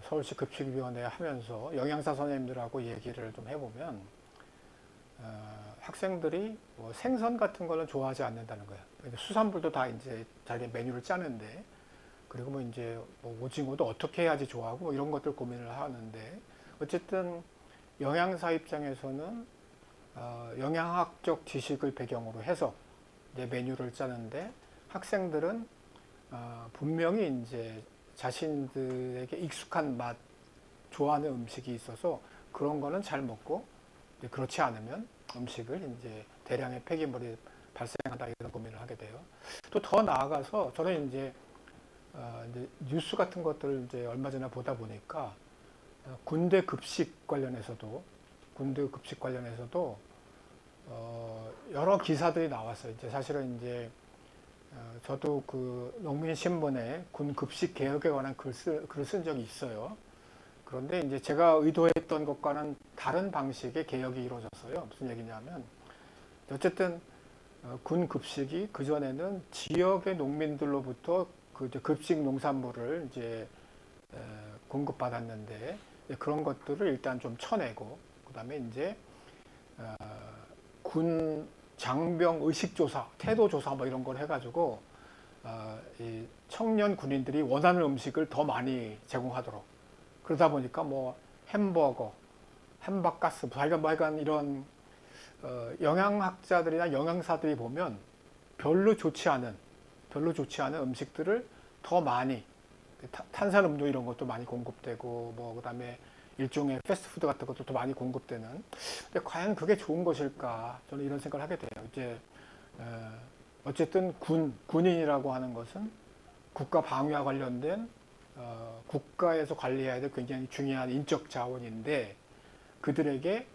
서울시 급식위원회 하면서 영양사 선생님들하고 얘기를 좀 해보면 학생들이 뭐 생선 같은 거는 좋아하지 않는다는 거예요. 수산물도 다 이제 자기 메뉴를 짜는데, 그리고 뭐 이제 뭐 오징어도 어떻게 해야지 좋아하고 뭐 이런 것들 고민을 하는데, 어쨌든 영양사 입장에서는 영양학적 지식을 배경으로 해서 이제 메뉴를 짜는데, 학생들은 분명히 이제 자신들에게 익숙한 맛, 좋아하는 음식이 있어서 그런 거는 잘 먹고, 그렇지 않으면 음식을 이제 대량의 폐기물이 발생한다, 이런 고민을 하게 돼요. 또 더 나아가서 저는 이제 뉴스 같은 것들을 이제 얼마 전에 보다 보니까 군대 급식 관련해서도 여러 기사들이 나왔어요. 이제 사실은 이제 저도 그 농민신문에 군 급식 개혁에 관한 글을 쓴 적이 있어요. 그런데 이제 제가 의도했던 것과는 다른 방식의 개혁이 이루어졌어요. 무슨 얘기냐면, 어쨌든 군 급식이 그전에는 지역의 농민들로부터 그 이제 급식 농산물을 이제 공급받았는데, 그런 것들을 일단 좀 쳐내고, 그다음에 이제 군 장병 의식조사, 태도조사 뭐 이런 걸 해가지고 이 청년 군인들이 원하는 음식을 더 많이 제공하도록, 그러다 보니까 뭐 햄버거, 함박가스, 뭐 하여간 이런 영양학자들이나 영양사들이 보면 별로 좋지 않은 음식들을 더 많이, 탄산음료 이런 것도 많이 공급되고, 뭐 그다음에 일종의 패스트푸드 같은 것도 더 많이 공급되는. 근데 과연 그게 좋은 것일까? 저는 이런 생각을 하게 돼요. 이제 어쨌든 군인이라고 하는 것은 국가 방위와 관련된 국가에서 관리해야 될 굉장히 중요한 인적 자원인데, 그들에게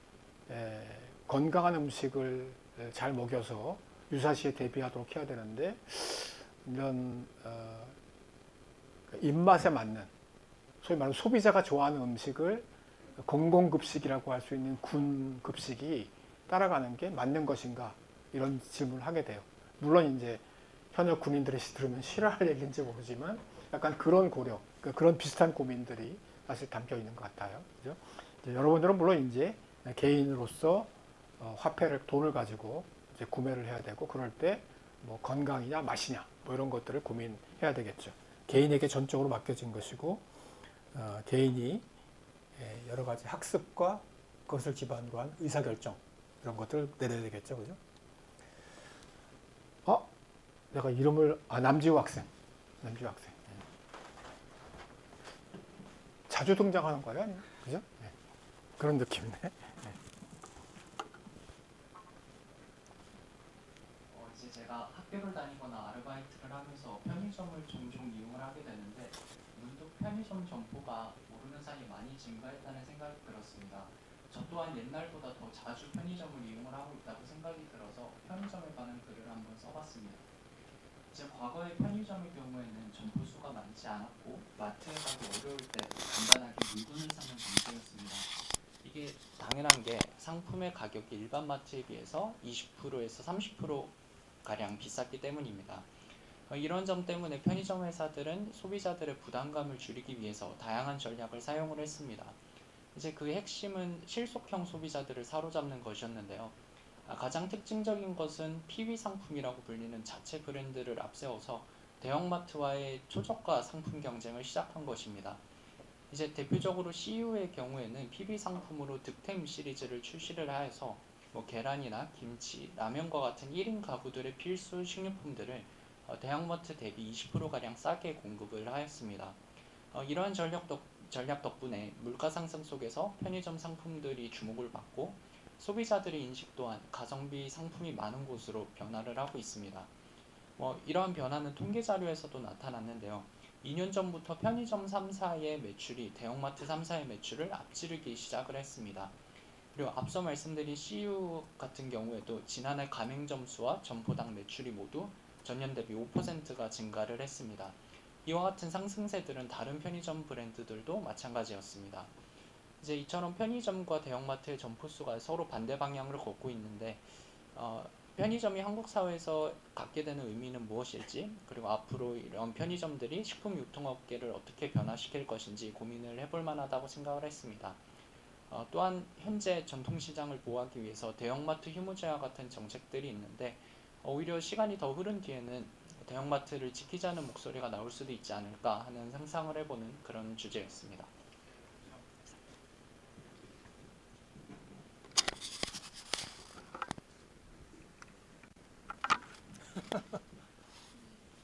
건강한 음식을 잘 먹여서 유사시에 대비하도록 해야 되는데, 이런 입맛에 맞는, 소위 말하는 소비자가 좋아하는 음식을 공공급식이라고 할 수 있는 군 급식이 따라가는 게 맞는 것인가, 이런 질문을 하게 돼요. 물론 이제 현역 군인들이 들으면 싫어할 얘기인지 모르지만 약간 그런 고려, 그런 비슷한 고민들이 사실 담겨 있는 것 같아요. 그죠? 이제 여러분들은 물론 이제 개인으로서 돈을 가지고 이제 구매를 해야 되고, 그럴 때 뭐 건강이냐 맛이냐 뭐 이런 것들을 고민해야 되겠죠. 개인에게 전적으로 맡겨진 것이고, 개인이 여러 가지 학습과 그것을 기반으로 한 의사결정, 이런 것들을 내려야 되겠죠. 그죠? 내가 이름을, 남지우 학생. 자주 등장하는 거예요? 아니면? 그죠? 그런 느낌이네. 이제 제가 학교를 다니거나 아르바이트를 하면서 편의점을 종종 이용을 하게 되는데, 문득 편의점 점포가 모르는 사이에 많이 증가했다는 생각이 들었습니다. 저 또한 옛날보다 더 자주 편의점을 이용을 하고 있다고 생각이 들어서 편의점에 관한 글을 한번 써봤습니다. 이제 과거의 편의점의 경우에는 점포 수가 많지 않았고, 마트에 가기 어려울 때 간단하게 물건을 사는 장소였습니다. 이게 당연한 게 상품의 가격이 일반 마트에 비해서 20%에서 30%가량 비쌌기 때문입니다. 이런 점 때문에 편의점 회사들은 소비자들의 부담감을 줄이기 위해서 다양한 전략을 사용을 했습니다. 이제 그 핵심은 실속형 소비자들을 사로잡는 것이었는데요. 가장 특징적인 것은 PB 상품이라고 불리는 자체 브랜드를 앞세워서 대형마트와의 초저가 상품 경쟁을 시작한 것입니다. 이제 대표적으로 CU의 경우에는 PB 상품으로 득템 시리즈를 출시를 하여서 뭐 계란이나 김치, 라면과 같은 1인 가구들의 필수 식료품들을 대형마트 대비 20%가량 싸게 공급을 하였습니다. 이러한 전략 덕분에 물가 상승 속에서 편의점 상품들이 주목을 받고, 소비자들의 인식 또한 가성비 상품이 많은 곳으로 변화를 하고 있습니다. 이러한 변화는 통계 자료에서도 나타났는데요. 2년 전부터 편의점 3사의 매출이 대형마트 3사의 매출을 앞지르기 시작을 했습니다. 그리고 앞서 말씀드린 CU 같은 경우에도 지난해 가맹점 수와 점포당 매출이 모두 전년 대비 5%가 증가를 했습니다. 이와 같은 상승세들은 다른 편의점 브랜드들도 마찬가지였습니다. 이제 이처럼 편의점과 대형마트의 점포 수가 서로 반대 방향을 걷고 있는데, 편의점이 한국 사회에서 갖게 되는 의미는 무엇일지, 그리고 앞으로 이런 편의점들이 식품 유통업계를 어떻게 변화시킬 것인지 고민을 해볼 만하다고 생각을 했습니다. 또한 현재 전통시장을 보호하기 위해서 대형마트 휴무제와 같은 정책들이 있는데 오히려 시간이 더 흐른 뒤에는 대형마트를 지키자는 목소리가 나올 수도 있지 않을까 하는 상상을 해보는 그런 주제였습니다.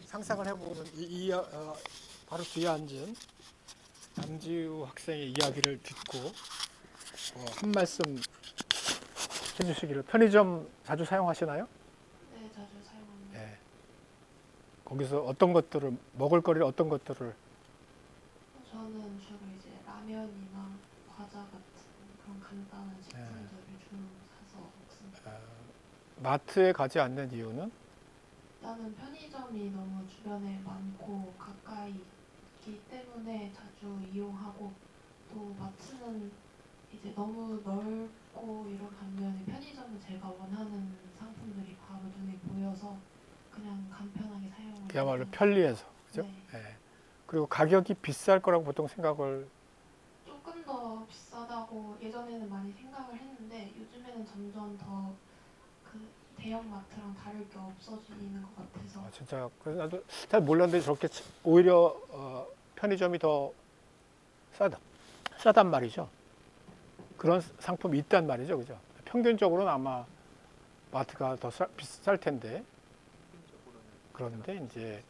상상을 해보는 바로 뒤에 앉은 남지우 학생의 이야기를 듣고 한 말씀 해주시기를. 편의점 자주 사용하시나요? 네, 자주 사용합니다. 네. 거기서 어떤 것들을 먹을거리를 어떤 것들을 저는 주로 이제 라면이나 과자 같은 그런 간단한 식품들을 주로 사서 먹습니다. 마트에 가지 않는 이유는? 일단은 편의점이 너무 주변에 많고 가까이 있기 때문에 자주 이용하고, 또 마트는 이제 너무 넓고 이런 반면에 편의점은 제가 원하는 상품들이 바로 눈에 보여서 그냥 간편하게 사용을 그야말로 해서. 편리해서, 그죠? 네. 네. 그리고 가격이 비쌀 거라고 보통 생각을. 조금 더 비싸다고 예전에는 많이 생각을 했는데 요즘에는 점점 더 그 대형마트랑 다를 게 없어지는 것 같아서. 진짜 그래서 나도 잘 몰랐는데 저렇게 오히려 편의점이 더 싸단 말이죠. 그런 상품이 있단 말이죠, 그죠? 평균적으로는 아마 마트가 더 비쌀 텐데. 그런데 이제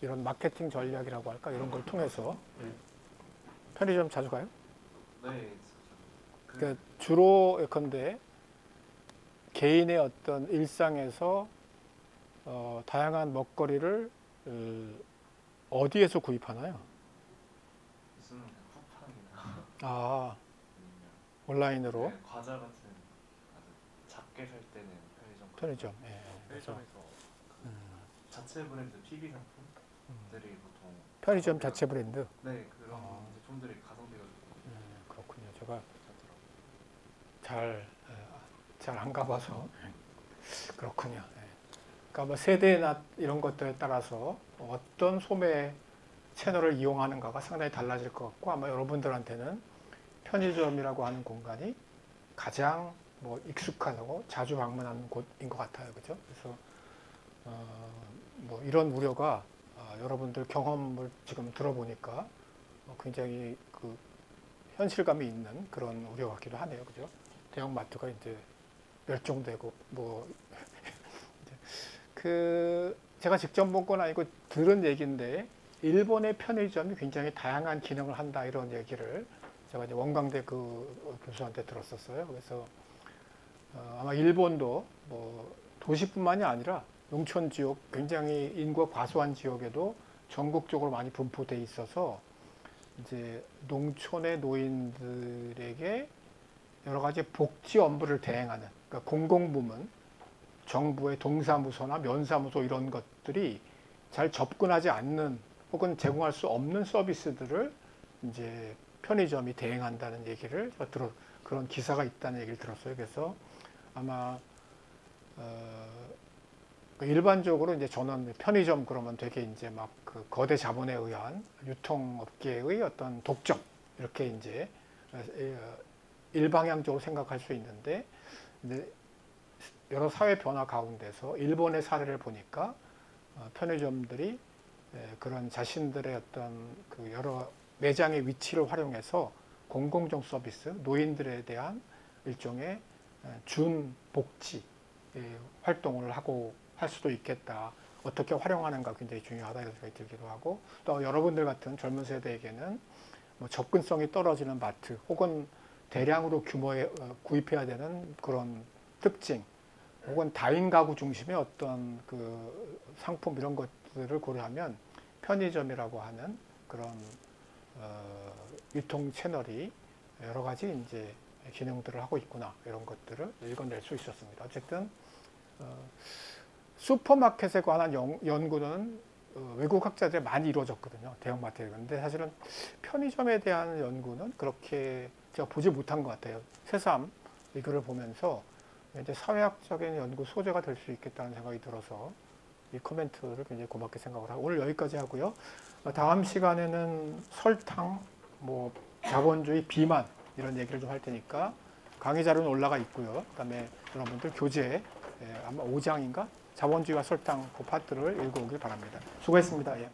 이런 마케팅 전략이라고 할까, 이런 걸 통해서 편의점 자주 가요? 네. 그러니까 주로 예컨대 개인의 어떤 일상에서 다양한 먹거리를 어디에서 구입하나요? 무슨 쿠팡이나 아, 온라인으로? 네, 과자 같은 아주 작게 살 때는 편의점. 예. 그래서 편의점에서 그 자체 브랜드 PB 상품들이 보통 편의점 자체 브랜드. 네, 그런 제품들이 가성비가 그렇군요. 제가 좋더라고요. 잘 안 가봐서. 그렇군요. 예. 그러니까 뭐 세대나 이런 것들에 따라서 어떤 소매 채널을 이용하는가가 상당히 달라질 것 같고, 아마 여러분들한테는 편의점이라고 하는 공간이 가장 뭐 익숙하고 자주 방문하는 곳인 것 같아요. 그죠? 그래서 뭐 이런 우려가 여러분들 경험을 지금 들어보니까 굉장히 그 현실감이 있는 그런 우려 같기도 하네요. 그죠? 대형마트가 이제 멸종되고 뭐 제가 직접 본 건 아니고 들은 얘기인데, 일본의 편의점이 굉장히 다양한 기능을 한다, 이런 얘기를 제가 이제 원광대 그 교수한테 들었었어요. 그래서 아마 일본도 뭐 도시뿐만이 아니라 농촌 지역, 굉장히 인구가 과소한 지역에도 전국적으로 많이 분포돼 있어서 이제 농촌의 노인들에게 여러 가지 복지 업무를 대행하는, 그러니까 공공부문, 정부의 동사무소나 면사무소 이런 것들이 잘 접근하지 않는 혹은 제공할 수 없는 서비스들을 이제 편의점이 대행한다는 얘기를 그런 기사가 있다는 얘기를 들었어요. 그래서 아마 일반적으로 이제 저는 편의점 그러면 되게 이제 막 그 거대 자본에 의한 유통업계의 어떤 독점, 이렇게 이제 일방향적으로 생각할 수 있는데, 이제 여러 사회 변화 가운데서 일본의 사례를 보니까 편의점들이 그런 자신들의 어떤 그 여러 매장의 위치를 활용해서 공공적 서비스, 노인들에 대한 일종의 준 복지 활동을 하고 할 수도 있겠다. 어떻게 활용하는가 굉장히 중요하다, 이런 생각이 들기도 하고, 또 여러분들 같은 젊은 세대에게는 뭐 접근성이 떨어지는 마트 혹은 대량으로 규모에 구입해야 되는 그런 특징, 혹은 다인 가구 중심의 어떤 그 상품 이런 것들을 고려하면 편의점이라고 하는 그런 유통 채널이 여러 가지 이제 기능들을 하고 있구나, 이런 것들을 읽어낼 수 있었습니다. 어쨌든 슈퍼마켓에 관한 연구는 외국 학자들이 많이 이루어졌거든요. 대형마트에. 근데 사실은 편의점에 대한 연구는 그렇게 제가 보지 못한 것 같아요. 새삼 이거를 보면서 이제 사회학적인 연구 소재가 될 수 있겠다는 생각이 들어서 이 코멘트를 굉장히 고맙게 생각을 하고 오늘 여기까지 하고요. 다음 시간에는 설탕, 뭐 자본주의 비만 이런 얘기를 좀 할 테니까 강의 자료는 올라가 있고요. 그다음에 여러분들 교재 아마 5장인가 자본주의와 설탕 그 파트를 읽어오길 바랍니다. 수고했습니다. 예.